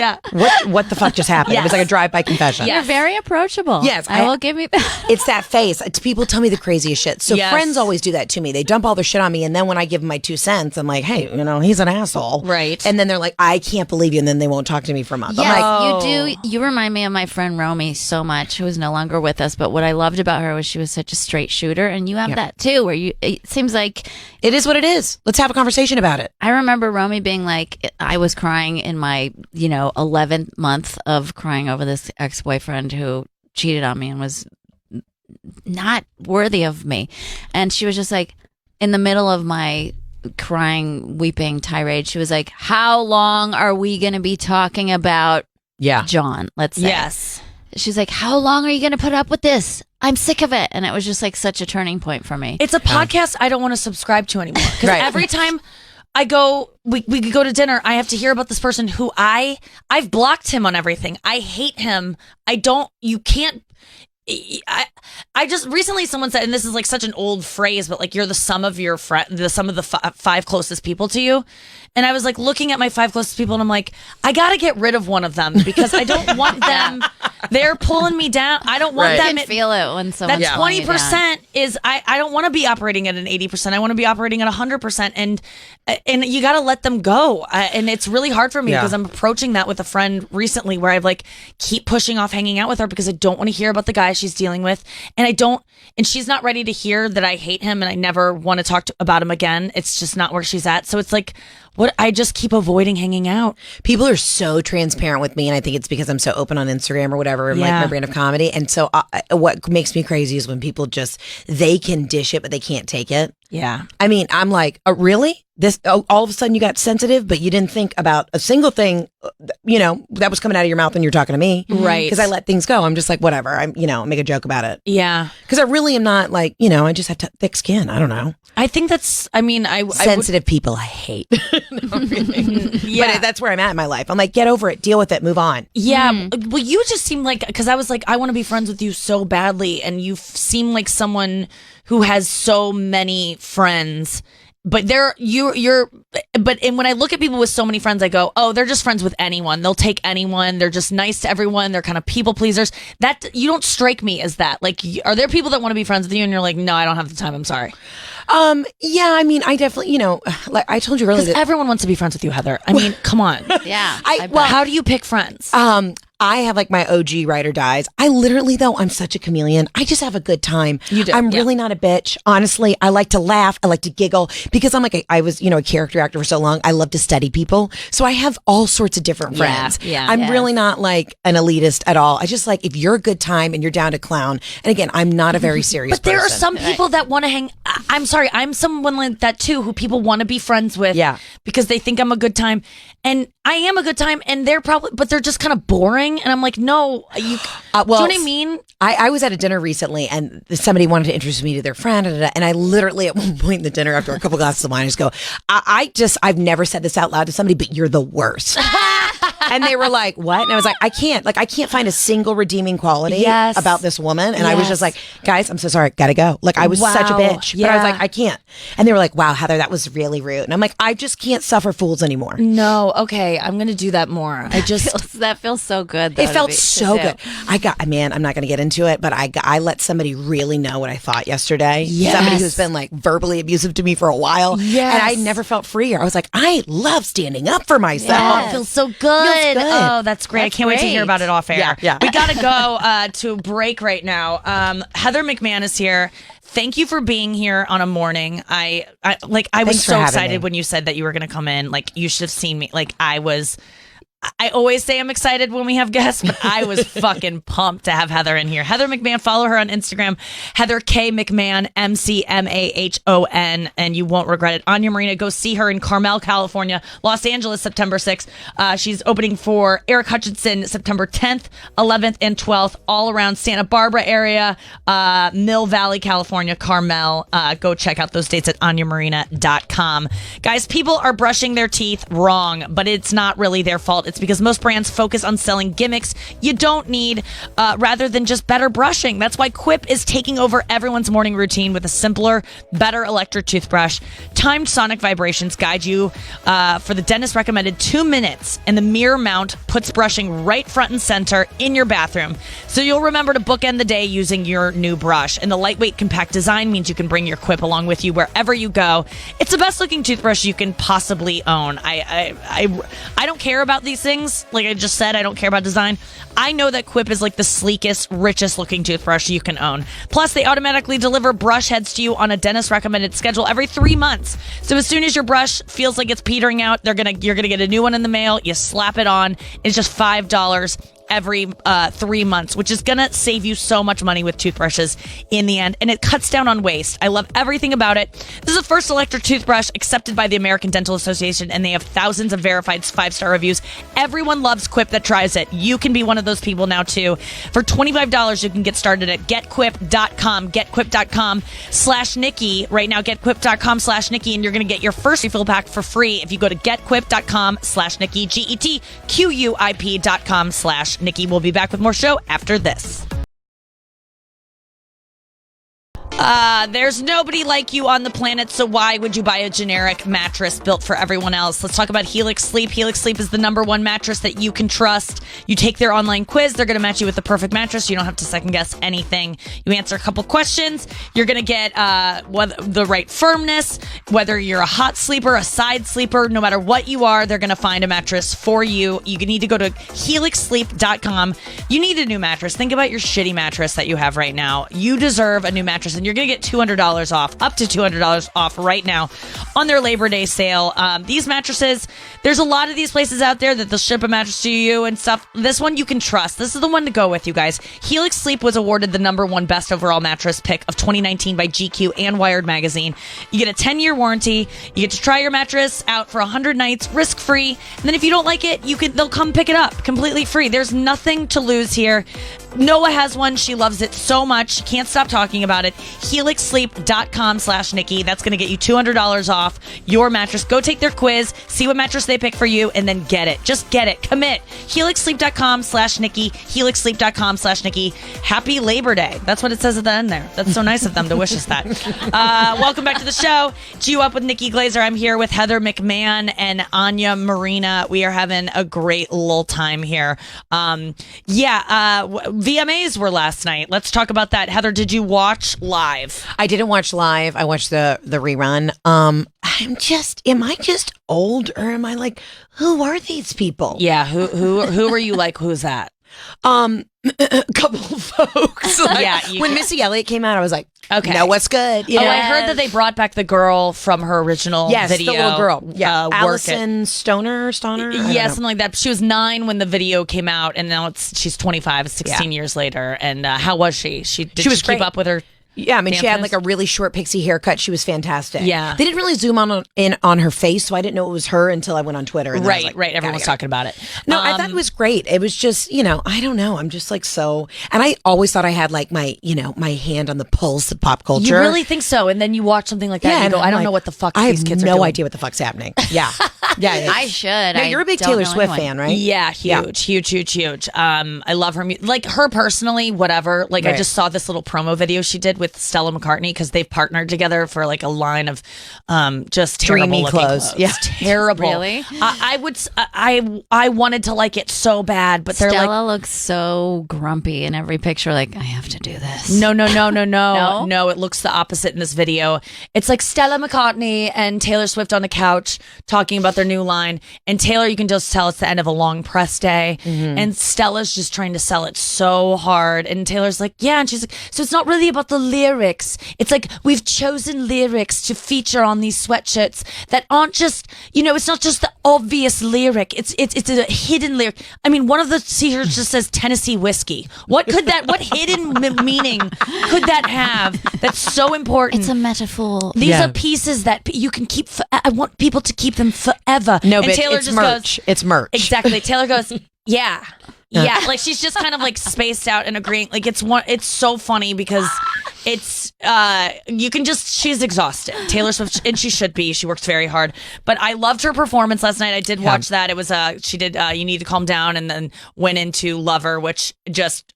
"What the fuck just happened?" It was like a drive-by confession. You're very approachable. Yes, I will give you that. It's that face. People tell me the craziest shit. So friends always do that to me. They dump all their shit on me, and then when I give them my 2 cents, I'm like, "Hey, he's an asshole," right? And then they're like, "I can't believe you," and then they won't talk to me for a month. Yeah, I'm like, you do. You remind me of my friend Romy so much, who is no longer with us. But what I loved about her was she was such a straight shooter, and you have that too. Where it seems like it is what it is. Let's have a conversation about it. I remember Romy being like, I was crying in my 11th month of crying over this ex-boyfriend who cheated on me and was not worthy of me, and she was just like, in the middle of my crying, weeping tirade, she was like, how long are we going to be talking about John? Let's say. Yes. She's like, how long are you going to put up with this? I'm sick of it. And it was just like such a turning point for me. It's a podcast I don't want to subscribe to anymore. Because every time I go, we go to dinner, I have to hear about this person who I've blocked him on everything. I hate him. I just recently someone said, and this is like such an old phrase, but like you're the sum of your the sum of the 5 closest people to you. And I was like looking at my 5 closest people and I'm like, I got to get rid of one of them because I don't want them. They're pulling me down. I don't want them. I can feel it when someone. That 20% is I don't want to be operating at an 80%. I want to be operating at 100%. And you got to let them go. And it's really hard for me because I'm approaching that with a friend recently where I've like keep pushing off hanging out with her because I don't want to hear about the guy she's dealing with. And she's not ready to hear that I hate him and I never want to talk about him again. It's just not where she's at. So it's like, I just keep avoiding hanging out. People are so transparent with me, and I think it's because I'm so open on Instagram or whatever, like my brand of comedy. And so what makes me crazy is when people they can dish it, but they can't take it. Yeah. I mean, I'm like, really? All of a sudden you got sensitive, but you didn't think about a single thing, that was coming out of your mouth when you're talking to me. Right. Because I let things go. I'm just like, whatever. I'm, make a joke about it. Yeah. Because I really am not like, I just have thick skin. I don't know. I think that's, sensitive people I hate. No, really. But that's where I'm at in my life. I'm like, get over it, deal with it, move on. Yeah. Well, you just seem like, because I was like, I want to be friends with you so badly. And you seem like someone who has so many friends. But and when I look at people with so many friends, I go, oh, they're just friends with anyone. They'll take anyone. They're just nice to everyone. They're kind of people pleasers. That you don't strike me as that. Like, are there people that want to be friends with you and you're like, no, I don't have the time. I'm sorry. Yeah, I mean, I definitely, like I told you earlier, because everyone wants to be friends with you, Heather. I mean, come on. Yeah. How do you pick friends? I have like my OG ride or dies. I literally, though, I'm such a chameleon. I just have a good time. You do. I'm really not a bitch. Honestly, I like to laugh. I like to giggle because I'm like, I was, a character actor for so long. I love to study people. So I have all sorts of different friends. Yeah. I'm really not like an elitist at all. I just like, if you're a good time and you're down to clown. And again, I'm not a very serious But there person. are some people that want to hang. I'm sorry. I'm someone like that too, who people want to be friends with. Yeah. Because they think I'm a good time. And I am a good time. And they're just kind of boring. And I'm like, no, do you know what I mean? I was at a dinner recently and somebody wanted to introduce me to their friend. And I literally at one point in the dinner after a couple glasses of wine, I just go, I've never said this out loud to somebody, but you're the worst. And they were like, what? And I was like, I can't find a single redeeming quality about this woman. And I was just like, guys, I'm so sorry. Gotta go. Like I was such a bitch, but I was like, I can't. And they were like, wow, Heather, that was really rude. And I'm like, I just can't suffer fools anymore. No. Okay. I'm going to do that more. That feels so good. Though, it felt so good. I'm not going to get into it, but I let somebody really know what I thought yesterday. Yes. Somebody who's been like verbally abusive to me for a while. Yes. And I never felt freer. I was like, I love standing up for myself. Yes. It feels so good. Oh, that's great. I can't wait to hear about it off air. Yeah. We got to go to break right now. Heather McMahon is here. Thank you for being here on a morning. I was so excited when you said that you were going to come in. Like, you should have seen me. Like, I always say I'm excited when we have guests, but I was fucking pumped to have Heather in here. Heather McMahon, follow her on Instagram, Heather K. McMahon, McMahon, and you won't regret it. Anya Marina, go see her in Carlisle, California, Los Angeles, September 6th. She's opening for Eric Hutchinson September 10th, 11th, and 12th, all around Santa Barbara area, Mill Valley, California, Carmel. Go check out those dates at anyamarina.com. Guys, people are brushing their teeth wrong, but it's not really their fault. It's because most brands focus on selling gimmicks you don't need rather than just better brushing. That's why Quip is taking over everyone's morning routine with a simpler, better electric toothbrush. Timed sonic vibrations guide you for the dentist recommended 2 minutes, and the mirror mount puts brushing right front and center in your bathroom. So you'll remember to bookend the day using your new brush. And the lightweight, compact design means you can bring your Quip along with you wherever you go. It's the best looking toothbrush you can possibly own. I don't care about these things. Like I just said, I don't care about design. I know that Quip is like the sleekest, richest looking toothbrush you can own. Plus, they automatically deliver brush heads to you on a dentist recommended schedule every 3 months. So as soon as your brush feels like it's petering out, you're gonna get a new one in the mail. You slap it on. It's just $5 every 3 months, which is gonna save you so much money with toothbrushes in the end, and it cuts down on waste. I love everything about it. This is the first electric toothbrush accepted by the American Dental Association, and they have thousands of verified 5-star reviews. Everyone loves Quip that tries it. You can be one of those people now too. For $25, you can get started at getquip.com. Getquip.com/Nikki right now. Getquip.com/Nikki, and you're gonna get your first refill pack for free if you go to getquip.com/Nikki. GETQUIP.com/Nikki. We'll be back with more show after this. There's nobody like you on the planet, so why would you buy a generic mattress built for everyone else? Let's talk about Helix Sleep. Helix Sleep is the #1 mattress that you can trust. You take their online quiz. They're going to match you with the perfect mattress. You don't have to second guess anything. You answer a couple questions. You're going to get the right firmness, whether you're a hot sleeper, a side sleeper, no matter what you are, they're going to find a mattress for you. You need to go to helixsleep.com. You need a new mattress. Think about your shitty mattress that you have right now. You deserve a new mattress, and you're going to get $200 off, up to $200 off right now on their Labor Day sale. These mattresses, there's a lot of these places out there that they'll ship a mattress to you and stuff. This one you can trust. This is the one to go with, you guys. Helix Sleep was awarded the #1 best overall mattress pick of 2019 by GQ and Wired magazine. You get a 10-year warranty. You get to try your mattress out for 100 nights, risk-free. And then if you don't like it, they'll come pick it up completely free. There's nothing to lose here. Noah has one. She loves it so much. She can't stop talking about it. helixsleep.com/Nikki. That's going to get you $200 off your mattress. Go take their quiz, see what mattress they pick for you, and then get it. Just get it. Commit. helixsleep.com/Nikki. helixsleep.com/Nikki. Happy Labor Day. That's what it says at the end there. That's so nice of them to wish us that. Welcome back to the show. Chew Up with Nikki Glaser. I'm here with Heather McMahon and Anya Marina. We are having a great little time here. VMAs were last night. Let's talk about that. Heather, did you watch live? I didn't watch live. I watched the rerun. Am I just old, or am I like, who are these people? Yeah, who are you like? Who's that? A couple of folks. Like, when Missy Elliott came out, I was like, okay, now what's good? You know? I heard that they brought back the girl from her original video. The little girl. Yeah, Allison Stoner. Yeah, something like that. She was 9 when the video came out, and now she's 25, 16 years later. And how was she? Did she keep up with her? Yeah, I mean, she had like a really short pixie haircut. She was fantastic. Yeah. They didn't really zoom in on her face, so I didn't know it was her until I went on Twitter. And right. Everyone was talking about it. No, I thought it was great. It was just, I don't know. I'm just like so. And I always thought I had like my hand on the pulse of pop culture. You really think so? And then you watch something like that and you go, I don't know what the fuck these kids are doing. I have no idea what the fuck's happening. Yeah. I should. No, you're a big Taylor Swift fan, right? Yeah, huge. I love her music. Like her personally, whatever. Like I just saw this little promo video she did with Stella McCartney because they've partnered together for like a line of just terrible looking clothes. Yeah, terrible. Really? I wanted to like it so bad, but they're Stella looks so grumpy in every picture. Like I have to do this. No. No, it looks the opposite in this video. It's like Stella McCartney and Taylor Swift on the couch talking about their new line, and Taylor, you can just tell it's the end of a long press day, and Stella's just trying to sell it so hard, and Taylor's like, yeah, and she's like, so it's not really about the lyrics. It's like we've chosen lyrics to feature on these sweatshirts that aren't just, it's not just the obvious lyric. It's a hidden lyric. I mean, one of the t-shirts just says Tennessee whiskey. What hidden meaning could that have? That's so important. It's a metaphor. These are pieces that you can keep. I want people to keep them forever. No, but Taylor just merch. It's merch. Exactly. Taylor goes, yeah. Like she's just kind of like spaced out and agreeing. Like it's so funny because it's she's exhausted. Taylor Swift, and she should be. She works very hard. But I loved her performance last night. I did watch that. It was she did You Need to Calm Down, and then went into Lover, which just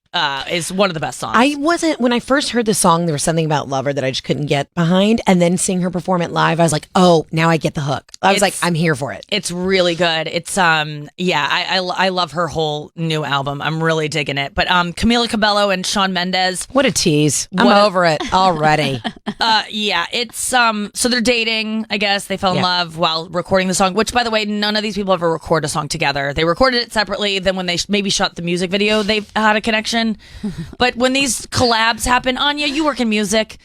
is one of the best songs. When I first heard the song, there was something about Lover that I just couldn't get behind, and then seeing her perform it live, I was like, oh, now I get the hook. I was like, I'm here for it. It's really good. It's I love her whole new album. I'm really digging it. But Camila Cabello and Shawn Mendes. What a tease. I'm over it already. It's so they're dating, I guess. They fell in love while recording the song, which, by the way, none of these people ever record a song together. They recorded it separately. Then when they maybe shot the music video, they've had a connection. But when these collabs happen, Anya, you work in music.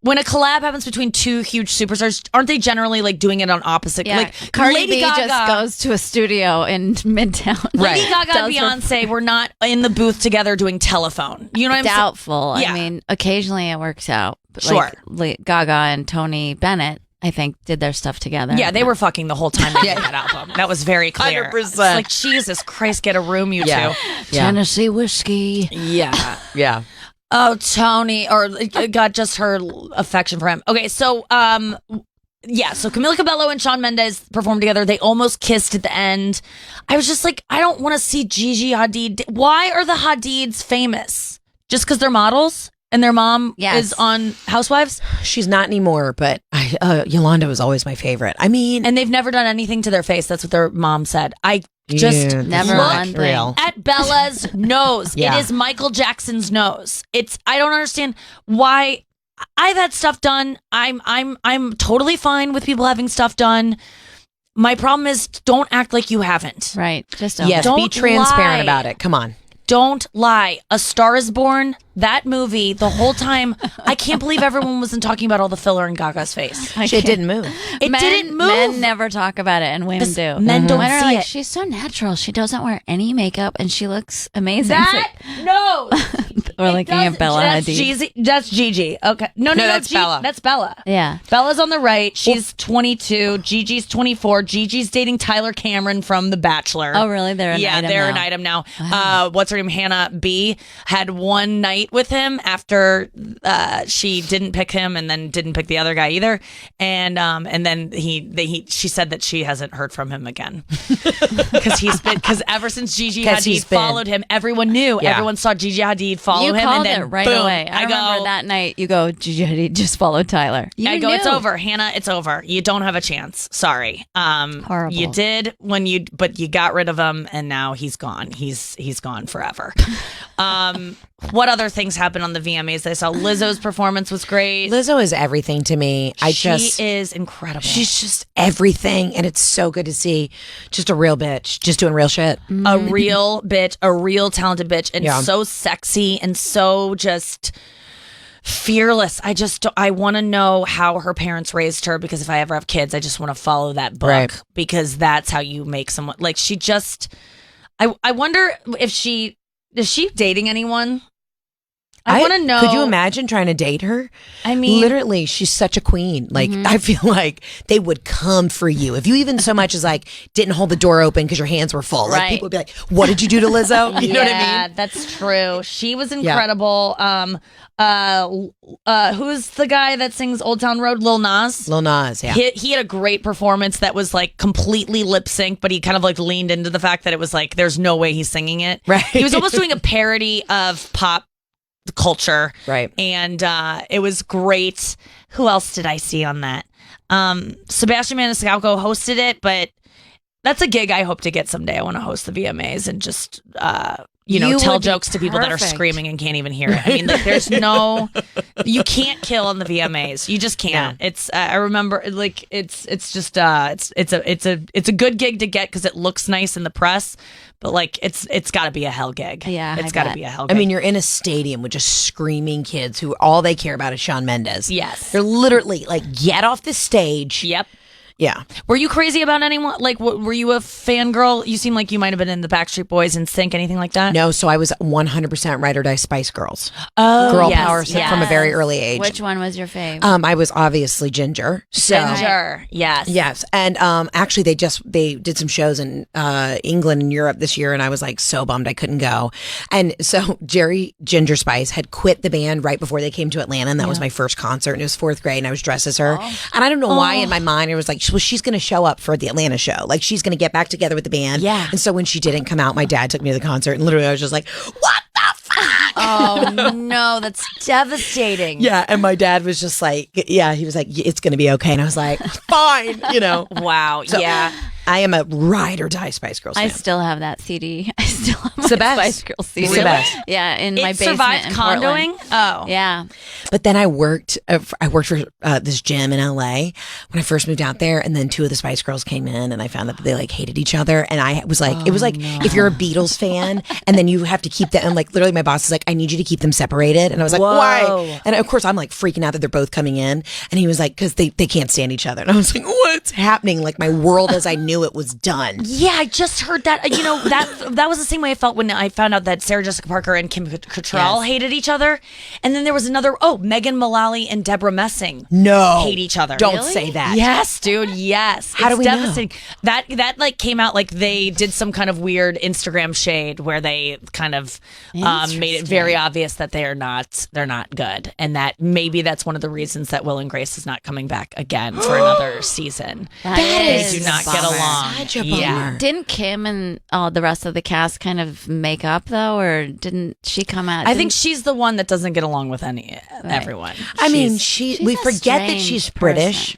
When a collab happens between two huge superstars, aren't they generally like doing it on opposite? Yeah, like Cardi B just goes to a studio in Midtown. Lady Gaga and Beyonce were not in the booth together doing telephone. You know what I'm saying? Doubtful. Yeah. I mean, occasionally it works out. But sure. Like Gaga and Tony Bennett, I think, did their stuff together. Yeah, they were fucking the whole time they did that album. That was very clear. 100%. It's like, Jesus Christ, get a room, you two. Yeah. Tennessee whiskey. Yeah. Yeah. Oh, Tony, or got just her affection for him. Okay, so so Camila Cabello and Shawn Mendes performed together. They almost kissed at the end. I was just like, I don't want to see Gigi Hadid. Why are the Hadids famous? Just because they're models? And their mom is on Housewives? She's not anymore, but Yolanda was always my favorite. I mean... And they've never done anything to their face. That's what their mom said. I just never look at Bella's nose. It is Michael Jackson's nose. I don't understand why. I've had stuff done. I'm totally fine with people having stuff done. My problem is, don't act like you haven't. Right. Just don't be transparent about it. Come on. Don't lie. A Star is Born, that movie, the whole time, I can't believe everyone wasn't talking about all the filler in Gaga's face. It didn't move. It didn't move. Men never talk about it, and women do. Men don't see it. She's so natural. She doesn't wear any makeup, and she looks amazing. No. We're looking at Bella Hadid. That's Gigi. Okay. No, that's Bella. That's Bella. Yeah. Bella's on the right. She's 22. Gigi's 24. Gigi's dating Tyler Cameron from The Bachelor. Oh, really? They're an item now. What's her name? Hannah B. had one night with him after she didn't pick him and then didn't pick the other guy either. And then she said that she hasn't heard from him again. Because ever since Gigi Hadid followed him, everyone knew. Yeah. Everyone saw Gigi Hadid follow him, and then it right boom, away. I remember that night. You go, Gigi Hadid just followed Tyler. I go, it's over, Hannah. It's over. You don't have a chance. Sorry. Horrible. You did but you got rid of him, and now he's gone. He's gone forever. What other things happen on the VMAs. I saw Lizzo's performance was great. Lizzo is everything to me. She is incredible. She's just everything, and it's so good to see just a real bitch, just doing real shit. A real bitch, a real talented bitch, and so sexy and so just fearless. I want to know how her parents raised her, because if I ever have kids, I just want to follow that book, because that's how you make someone like she just. I wonder if is she dating anyone? I want to know. Could you imagine trying to date her? I mean, literally, she's such a queen. Like, I feel like they would come for you if you even so much as like didn't hold the door open because your hands were full. Like, people would be like, "What did you do to Lizzo?" You know what I mean? Yeah, that's true. She was incredible. Who's the guy that sings Old Town Road? Lil Nas. Lil Nas, yeah. He had a great performance that was like completely lip sync, but he kind of like leaned into the fact that it was like there's no way he's singing it. Right. He was almost doing a parody of pop culture, right? And it was great. Who else did I see on that? Sebastian Maniscalco hosted it, but that's a gig I hope to get someday. I want to host the VMAs and just tell jokes to people that are screaming and can't even hear it. I mean, like, there's no, you can't kill on the VMAs. You just can't. Yeah. It's I remember, like, it's just it's a good gig to get because it looks nice in the press. But like it's got to be a hell gig. Yeah, it's got to be a hell gig. I mean, you're in a stadium with just screaming kids who all they care about is Shawn Mendes. Yes, they're literally like, get off the stage. Yep. Yeah. Were you crazy about anyone? Like, were you a fangirl? You seem like you might have been in the Backstreet Boys and Sync, anything like that? No, so I was 100% Ride or Die Spice Girls. Oh, girl power from a very early age. Which one was your fave? I was obviously Ginger. Ginger, yes. Yes. And actually they did some shows in England and Europe this year, and I was like so bummed I couldn't go. And so Jerry Ginger Spice had quit the band right before they came to Atlanta, and that was my first concert, and it was 4th grade, and I was dressed as her. And I don't know why in my mind I was like, well, she's going to show up for the Atlanta show. Like, she's going to get back together with the band. Yeah. And so when she didn't come out, my dad took me to the concert, and literally I was just like, what the fuck? Oh, no, that's devastating. Yeah. And my dad was just like, he was like, it's going to be okay. And I was like, fine, Wow. So, yeah. I am a Ride or Die Spice Girls fan. I still have that CD. I still have my Spice Girls CD. Really? Yeah, in my basement survived in condoing? Portland. Oh. Yeah. But then I worked for this gym in LA when I first moved out there, and then 2 of the Spice Girls came in, and I found out that they like hated each other, and I was like, it was like if you're a Beatles fan and then you have to keep them, and like literally my boss is like, I need you to keep them separated, and I was like, why? And of course I'm like freaking out that they're both coming in, and he was like, because they can't stand each other, and I was like, what's happening? Like, my world as I knew it was done. Yeah, I just heard that. That was the same way I felt when I found out that Sarah Jessica Parker and Kim Cattrall hated each other. And then there was another, Megan Mullally and Deborah Messing hate each other. Don't say that. Yes, dude, yes. How do we devastating. know? That like came out like they did some kind of weird Instagram shade where they kind of made it very obvious that they're not good. And that maybe that's one of the reasons that Will and Grace is not coming back again for another season. They do not get along. Such a bummer. Yeah. Didn't Kim and the rest of the cast kind of make up though, or didn't she come out? I think she's the one that doesn't get along with everyone. I mean, we forget that she's British.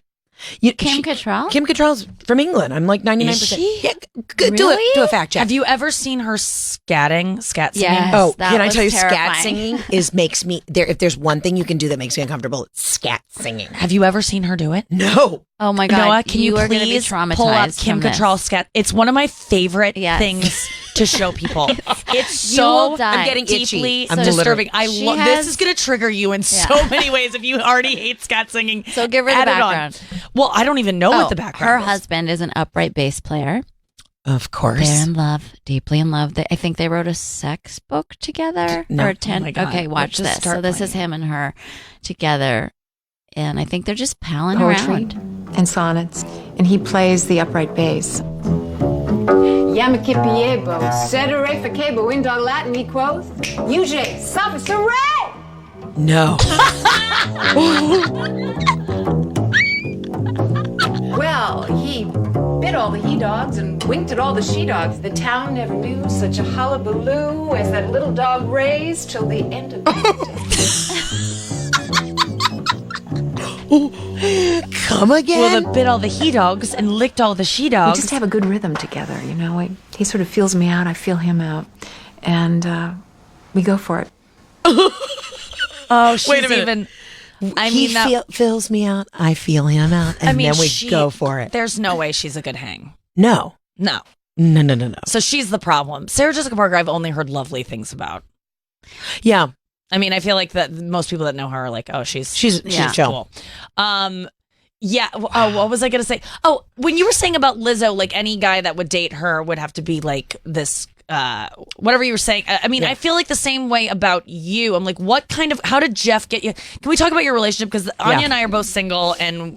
Kim Cattrall? Kim Cattrall's from England. I'm like 99%. Is she? Yeah, really? do a fact check. Have you ever seen her scat singing? Yes, oh, can I tell you, terrifying. scat singing makes me if there's one thing you can do that makes me uncomfortable, it's scat singing. Have you ever seen her do it? No. Oh my God. Noah, can you are going to be please traumatized pull up Kim from this. Cattrall scat? It's one of my favorite things to show people. It's so will die. I'm getting deeply itchy. I'm disturbing. This has- is going to trigger you in so many ways if you already hate scat singing. So give her the add it on. background. Well, I don't even know what the background Her is. husband is an upright bass player. Of course. They're in love, deeply in love. I think they wrote a sex book together. No. Or 10. Oh my God. Okay, watch Let's just this. start So this is him and her together. And I think they're just palling around. And sonnets, and he plays the upright bass. Yamakipiebo, Cedere Facebo, Indog Latin, me quoth. UJ, Sophis, hooray! No. Well, he bit all the he-dogs and winked at all the she-dogs. The town never knew such a hullabaloo as that little dog raised till the end of Come again? Well, they bit all the he-dogs and licked all the We she-dogs. just have a good rhythm together, you know. He sort of feels me out, I feel him out, and we go for it. Oh, she's Wait a minute. even. I He mean, that, fills me out. I feel him out. And then we go for it. There's no way she's a good hang. No. No. So she's the problem. Sarah Jessica Parker, I've only heard lovely things about. Yeah. I mean, I feel like that most people that know her are like, oh, she's chill. Cool. Yeah. Oh, what was I going to say? Oh, when you were saying about Lizzo, like any guy that would date her would have to be like this, whatever you were saying. I mean, I feel like the same way about you. I'm like, how did Jeff get you? Can we talk about your relationship? Because Anya and I are both single and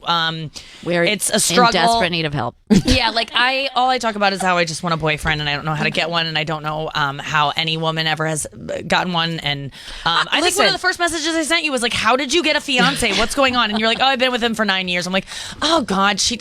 it's a struggle. In desperate need of help. Yeah, like all I talk about is how I just want a boyfriend and I don't know how to get one and I don't know how any woman ever has gotten one. And I think one of the first messages I sent you was like, how did you get a fiance? What's going on? And you're like, oh, I've been with him for 9 years. I'm like, oh God, she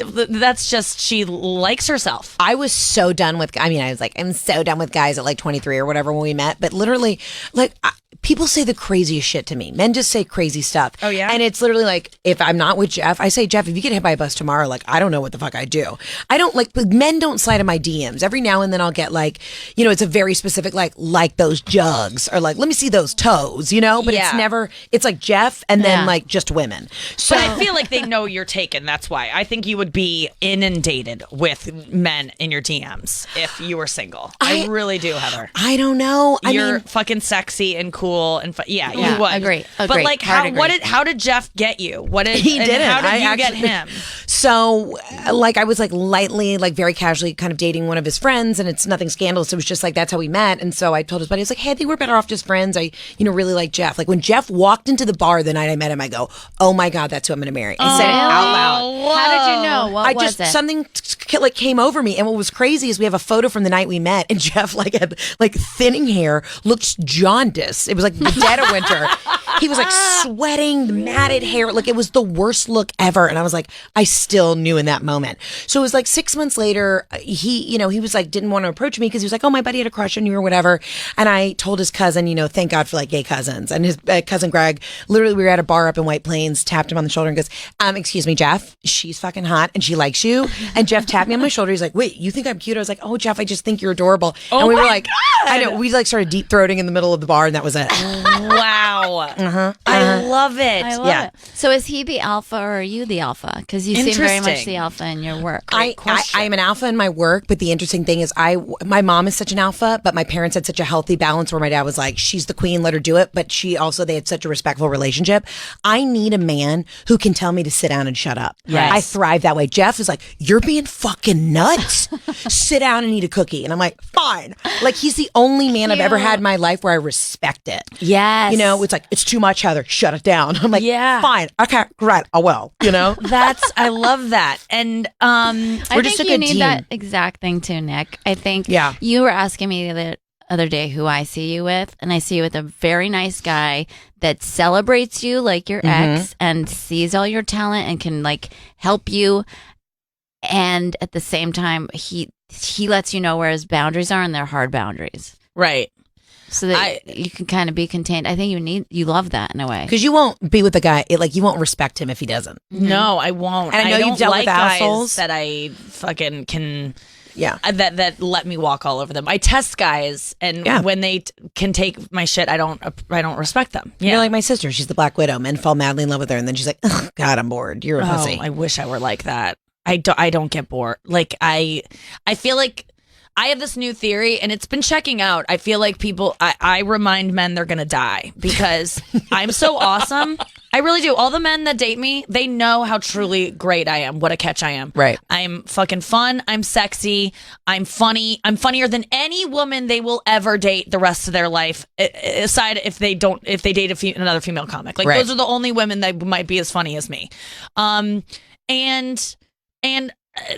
likes herself. I was so done with, I'm so done with guys at like 23 or whatever when we met, but literally like people say the craziest shit to me. Men just say crazy stuff. Oh yeah. And it's literally like, if I'm not with Jeff, I say, Jeff, if you get hit by a bus tomorrow, like, I don't know what the fuck I do. I don't like, men don't slide in my DMs. Every now and then I'll get like, it's a very specific, like those jugs or like, let me see those toes, but it's never, it's like Jeff and then like just women. So but I feel like they know you're taken. That's why I think you would be inundated with men in your DMs if you were single. I really do, Heather. I don't know. You're fucking sexy and cool and you would agree. But like, how did Jeff get you? He didn't. How did you get him? So like I was like lightly, like very casually kind of dating one of his friends, and it's nothing scandalous. It was just like that's how we met. And so I told his buddy, I was like, hey, I think we're better off just friends. I really like Jeff. Like when Jeff walked into the bar the night I met him, I go, oh my God, that's who I'm going to marry. I said it out loud. Whoa. How did you know? What was it? Something like came over me. And what was crazy is we have a photo from the night we met, and Jeff like had like thinning hair, looked jaundiced. It was like the dead of winter. He was like sweating, matted hair. Like it was the worst look ever. And I was like, I still knew in that moment. So it was like 6 months later, he was like, didn't want to approach me because he was like, oh, my buddy had a crush on you or whatever. And I told his cousin, thank God for like gay cousins. And his cousin Greg, literally we were at a bar up in White Plains, tapped him on the shoulder and goes, excuse me, Jeff, she's fucking hot and she likes you. And Jeff tapped me on my shoulder. He's like, wait, you think I'm cute? I was like, oh, Jeff, I just think you're adorable. And we were like, God. I know, we like started deep throating in the middle of the bar and that was it. Wow. I love it. I love it. So is he the alpha or are you the alpha? Because you seem very much the alpha in your work. I am an alpha in my work, but the interesting thing is my mom is such an alpha, but my parents had such a healthy balance where my dad was like, she's the queen, let her do it. But they had such a respectful relationship. I need a man who can tell me to sit down and shut up. Yes. I thrive that way. Jeff is like, you're being fucking nuts. Sit down and eat a cookie. And I'm like, fine. Like he's the only man I've ever had in my life where I respect it. Yes. It's like, it's too much, Heather. Shut it down. I'm like, fine. Okay, great. I will. I love that. And I think you need that exact thing too, Nick. I think you were asking me the other day who I see you with, and I see you with a very nice guy that celebrates you like your ex and sees all your talent and can like help you. And at the same time, he lets you know where his boundaries are, and they're hard boundaries. Right. So that you can kind of be contained. I think you love that in a way. Because you won't be with a guy, you won't respect him if he doesn't. No, I won't. And I know you've dealt with assholes that I fucking can... Yeah, that let me walk all over them. I test guys, and when they can take my shit, I don't respect them. Yeah. You're like my sister. She's the Black Widow. Men fall madly in love with her, and then she's like, oh, God, I'm bored. You're a pussy. I wish I were like that. I don't get bored. Like I feel like I have this new theory, and it's been checking out. I feel like I remind men they're gonna die because I'm so awesome. I really do. All the men that date me, they know how truly great I am. What a catch I am. Right. I'm fucking fun. I'm sexy. I'm funny. I'm funnier than any woman they will ever date the rest of their life. Aside if they date another female comic. Like those are the only women that might be as funny as me.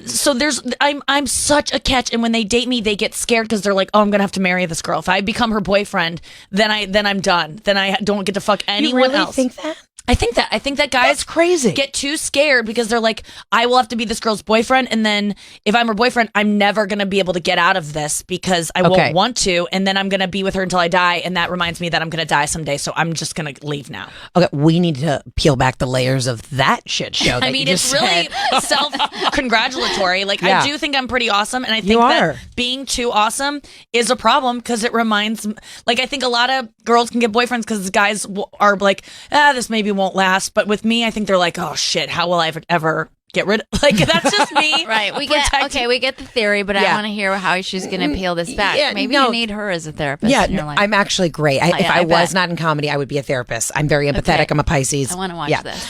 So I'm such a catch, and when they date me, they get scared because they're like, "Oh, I'm gonna have to marry this girl. If I become her boyfriend, then I'm done. Then I don't get to fuck anyone else." You really think that? I think that guys That's crazy. get too scared because they're like, I will have to be this girl's boyfriend, and then if I'm her boyfriend, I'm never gonna be able to get out of this because I won't want to, and then I'm gonna be with her until I die, and that reminds me that I'm gonna die someday, so I'm just gonna leave now. Okay, we need to peel back the layers of that shit show. I mean, it's really self-congratulatory. Like, I do think I'm pretty awesome, and I think that being too awesome is a problem because it reminds, like, I think a lot of girls can get boyfriends because guys are like, this maybe won't last, but with me, I think they're like, oh shit, how will I ever get rid of, like, that's just me. Right. We get the theory, but I want to hear how she's going to peel this back. Maybe you need her as a therapist in your life. I'm actually great. If I was not in comedy, I would be a therapist. I'm very empathetic. I'm a Pisces. I want to watch this.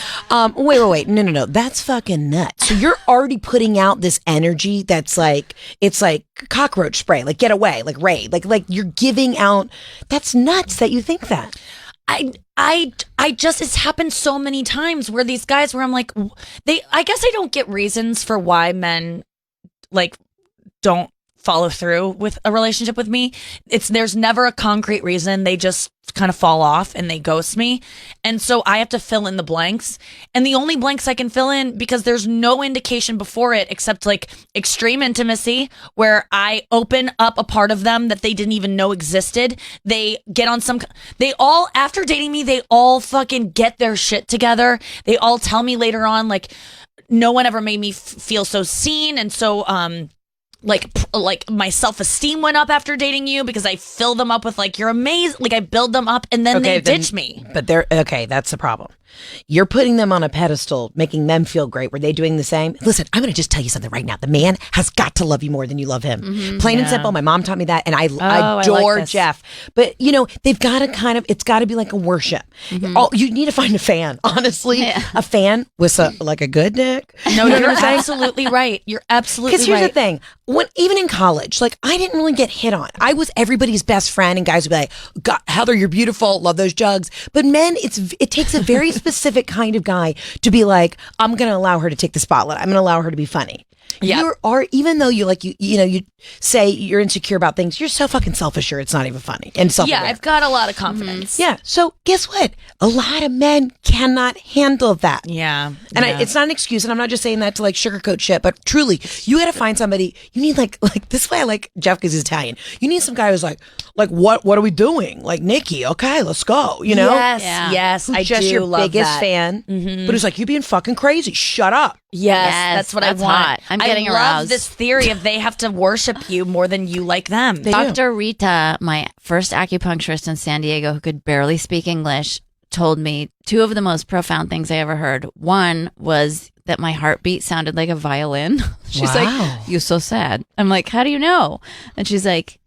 Wait. No. That's fucking nuts. So you're already putting out this energy that's like, it's like cockroach spray, like get away, like raid, like you're giving out. That's nuts that you think that. I just, it's happened so many times where these guys where I'm like, I guess I don't get reasons for why men like don't follow through with a relationship with me. There's never a concrete reason. They just kind of fall off and they ghost me. And so I have to fill in the blanks. And the only blanks I can fill in, because there's no indication before it except like extreme intimacy where I open up a part of them that they didn't even know existed. They get on after dating me, they all fucking get their shit together. They all tell me later on, like, no one ever made me feel so seen and so, like my self-esteem went up after dating you because I fill them up with like, you're amazing. Like I build them up and then they ditch me. But that's the problem. You're putting them on a pedestal, making them feel great. Were they doing the same? Listen, I'm going to just tell you something right now. The man has got to love you more than you love him. Mm-hmm. Plain and simple. My mom taught me that, and I adore like Jeff. But they've got to it's got to be like a worship. Mm-hmm. You need to find a fan. Honestly, a fan with like a good dick. No, you're absolutely right. You're absolutely right. Because here's the thing. Even in college, like I didn't really get hit on. I was everybody's best friend, and guys would be like, God, Heather, you're beautiful. Love those jugs. But men, it takes a very specific kind of guy to be like, I'm going to allow her to take the spotlight. I'm going to allow her to be funny. You are, even though you say you're insecure about things, you're so fucking self-assured it's not even funny and self-aware. Yeah, I've got a lot of confidence. Mm-hmm. Yeah. So guess what? A lot of men cannot handle that. Yeah. And it's not an excuse, and I'm not just saying that to like sugarcoat shit, but truly, you got to find somebody. You need like this way. I like Jeff because he's Italian. You need some guy who's like what are we doing? Like Nikki, okay, let's go. Yes, who's I just do your love biggest that. fan, but who's like, you're being fucking crazy. Shut up. Yes, that's what I want. Hot. I'm getting aroused. I love this theory of they have to worship you more than you like them. Dr. Rita, my first acupuncturist in San Diego who could barely speak English, told me two of the most profound things I ever heard. One was that my heartbeat sounded like a violin. She's like, you're so sad. I'm like, how do you know? And she's like,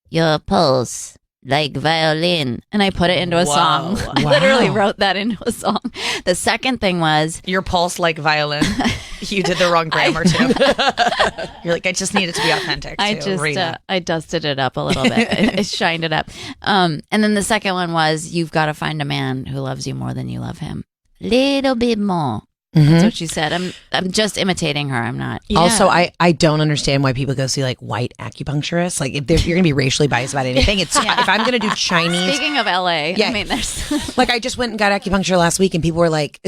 your pulse like violin. And I put it into a song. I literally wrote that into a song. The second thing was your pulse like violin. You did the wrong grammar too. You're like, I just need it to be authentic. I dusted it up a little bit. I shined it up. And then the second one was, you've got to find a man who loves you more than you love him. Little bit more. Mm-hmm. That's what she said. I'm just imitating her. I'm not. Yeah. Also, I don't understand why people go see like white acupuncturists. Like if you're going to be racially biased about anything, it's if I'm going to do Chinese. Speaking of LA, I mean, there's like I just went and got acupuncture last week, and people were like,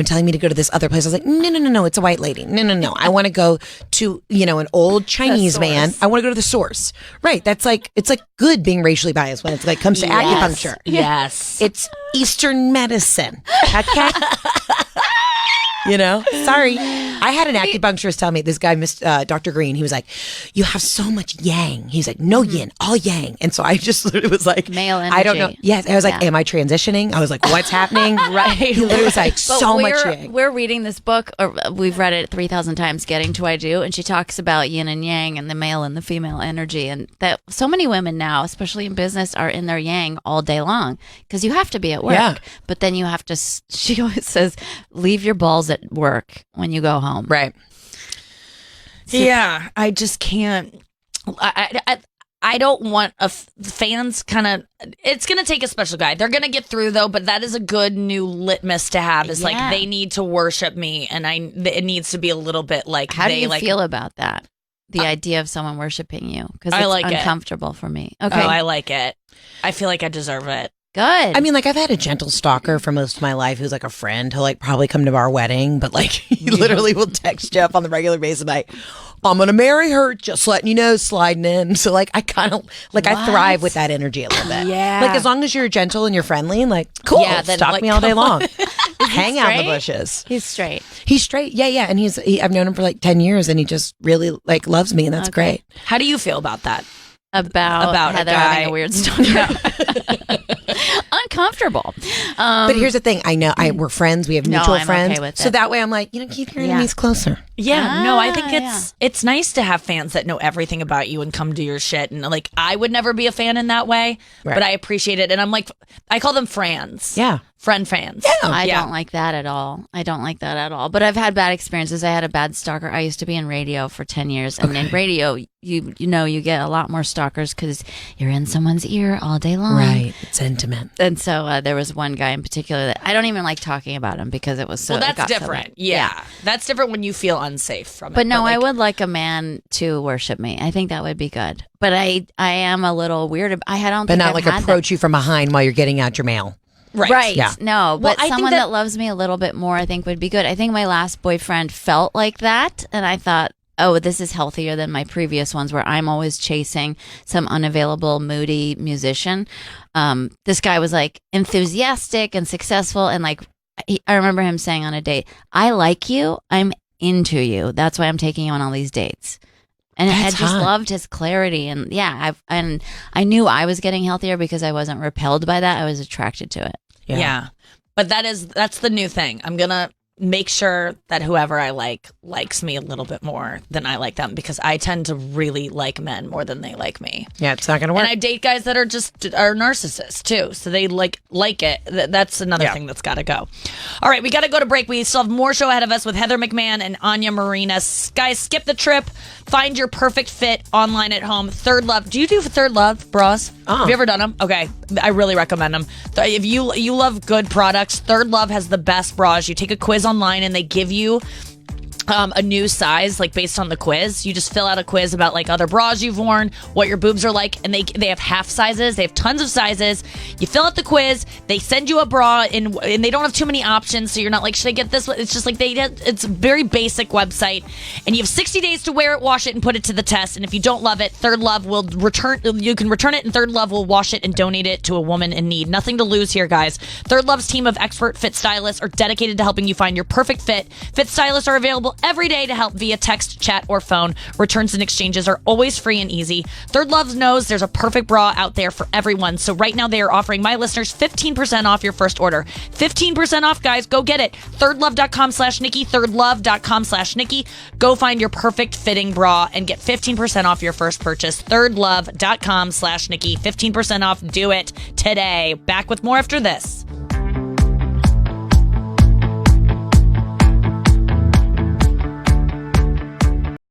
telling me to go to this other place. I was like, no, it's a white lady. No. I want to go to an old Chinese man. I want to go to the source. Right. That's like it's like good being racially biased when it's like comes to acupuncture. Yes. It's Eastern medicine. Okay. Sorry. I had an acupuncturist tell me, this guy, Dr. Green, he was like, you have so much yang. He's like, no yin, all yang. And so I just literally was like, male energy. I don't know. Yes. I was like, am I transitioning? I was like, what's happening? Right. He literally was like, so much yang. We're reading this book, or we've read it 3,000 times, Getting to I Do. And she talks about yin and yang and the male and the female energy. And that so many women now, especially in business, are in their yang all day long because you have to be at work. Yeah. But then you have to, she always says, leave your balls at work when you go home. Right. So, yeah, I just can't. I don't want fans kind of. It's going to take a special guy. They're going to get through though, but that is a good new litmus to have. Is like they need to worship me, and it needs to be a little bit like. How do you feel about that? The idea of someone worshiping you, because it's I like uncomfortable for me. Okay, I like it. I feel like I deserve it. Good. I mean, like, I've had a gentle stalker for most of my life who's like a friend. He'll like probably come to our wedding, but like he literally will text Jeff on the regular basis like, I'm going to marry her, just letting you know, sliding in. So like, I kind of like, I thrive with that energy a little bit. Yeah. Like, as long as you're gentle and you're friendly, like, cool, Yeah, then, stalk like, me all day long. Hang out in the straight? bushes. He's straight. He's straight. Yeah. And I've known him for like 10 years and he just really like loves me and that's great. How do you feel about that? About Heather a guy. having a weird stalker. Uncomfortable. But here's the thing. I know we're friends. We have mutual I'm friends. okay with so it. that way I'm like, keep your enemies closer. Yeah, no, I think yeah. it's nice to have fans that know everything about you and come to your shit. And like, I would never be a fan in that way, but I appreciate it. And I'm like, I call them friends. Yeah. Friend fans. Yeah. I don't like that at all. But I've had bad experiences. I had a bad stalker. I used to be in radio for 10 years. And in radio, you get a lot more stalkers because you're in someone's ear all day long. Right. It's intimate. And so there was one guy in particular that I don't even like talking about him because it was so. Well, it that's got so different. bad. Yeah. That's different when you feel unsafe from it. But no, like, I would like a man to worship me. I think that would be good. But I am a little weird. But not like approach you from behind while you're getting out your mail. Right. Yeah. No, Well, but I think someone that- that loves me a little bit more, I think would be good. I think my last boyfriend felt like that. And I thought, oh, this is healthier than my previous ones where I'm always chasing some unavailable, moody musician. This guy was like enthusiastic and successful. And like, I remember him saying on a date, I like you. I'm into you. That's why I'm taking you on all these dates. And I had just loved his clarity. And yeah, I knew I was getting healthier because I wasn't repelled by that. I was attracted to it. Yeah. But that's the new thing. I'm going to make sure that whoever I likes me a little bit more than I like them because I tend to really like men more than they like me. Yeah, it's not going to work. And I date guys that are narcissists too. So they like it. That's another thing that's got to go. All right, we got to go to break. We still have more show ahead of us with Heather McMahon and Anya Marina. Guys, skip the trip. Find your perfect fit online at home. Third Love. Do you do Third Love bras? Have you ever done them? Okay. I really recommend them. If you love good products, Third Love has the best bras. You take a quiz online and they give you a new size, like based on the quiz. You just fill out a quiz about like other bras you've worn, what your boobs are like, and they have half sizes. They have tons of sizes. You fill out the quiz. They send you a bra, and they don't have too many options, so you're not like, should I get this? It's just like it's a very basic website, and you have 60 days to wear it, wash it, and put it to the test. And if you don't love it, Third Love will return. You can return it, and Third Love will wash it and donate it to a woman in need. Nothing to lose here, guys. Third Love's team of expert fit stylists are dedicated to helping you find your perfect fit. Fit stylists are available every day to help via text, chat, or phone. Returns and exchanges are always free and easy. Third Love knows there's a perfect bra out there for everyone. So right now they are offering my listeners 15% off your first order. 15% off, guys. Go get it. Thirdlove.com/Nikki. Thirdlove.com/Nikki. Go find your perfect fitting bra and get 15% off your first purchase. Thirdlove.com/Nikki. 15% off. Do it today. Back with more after this.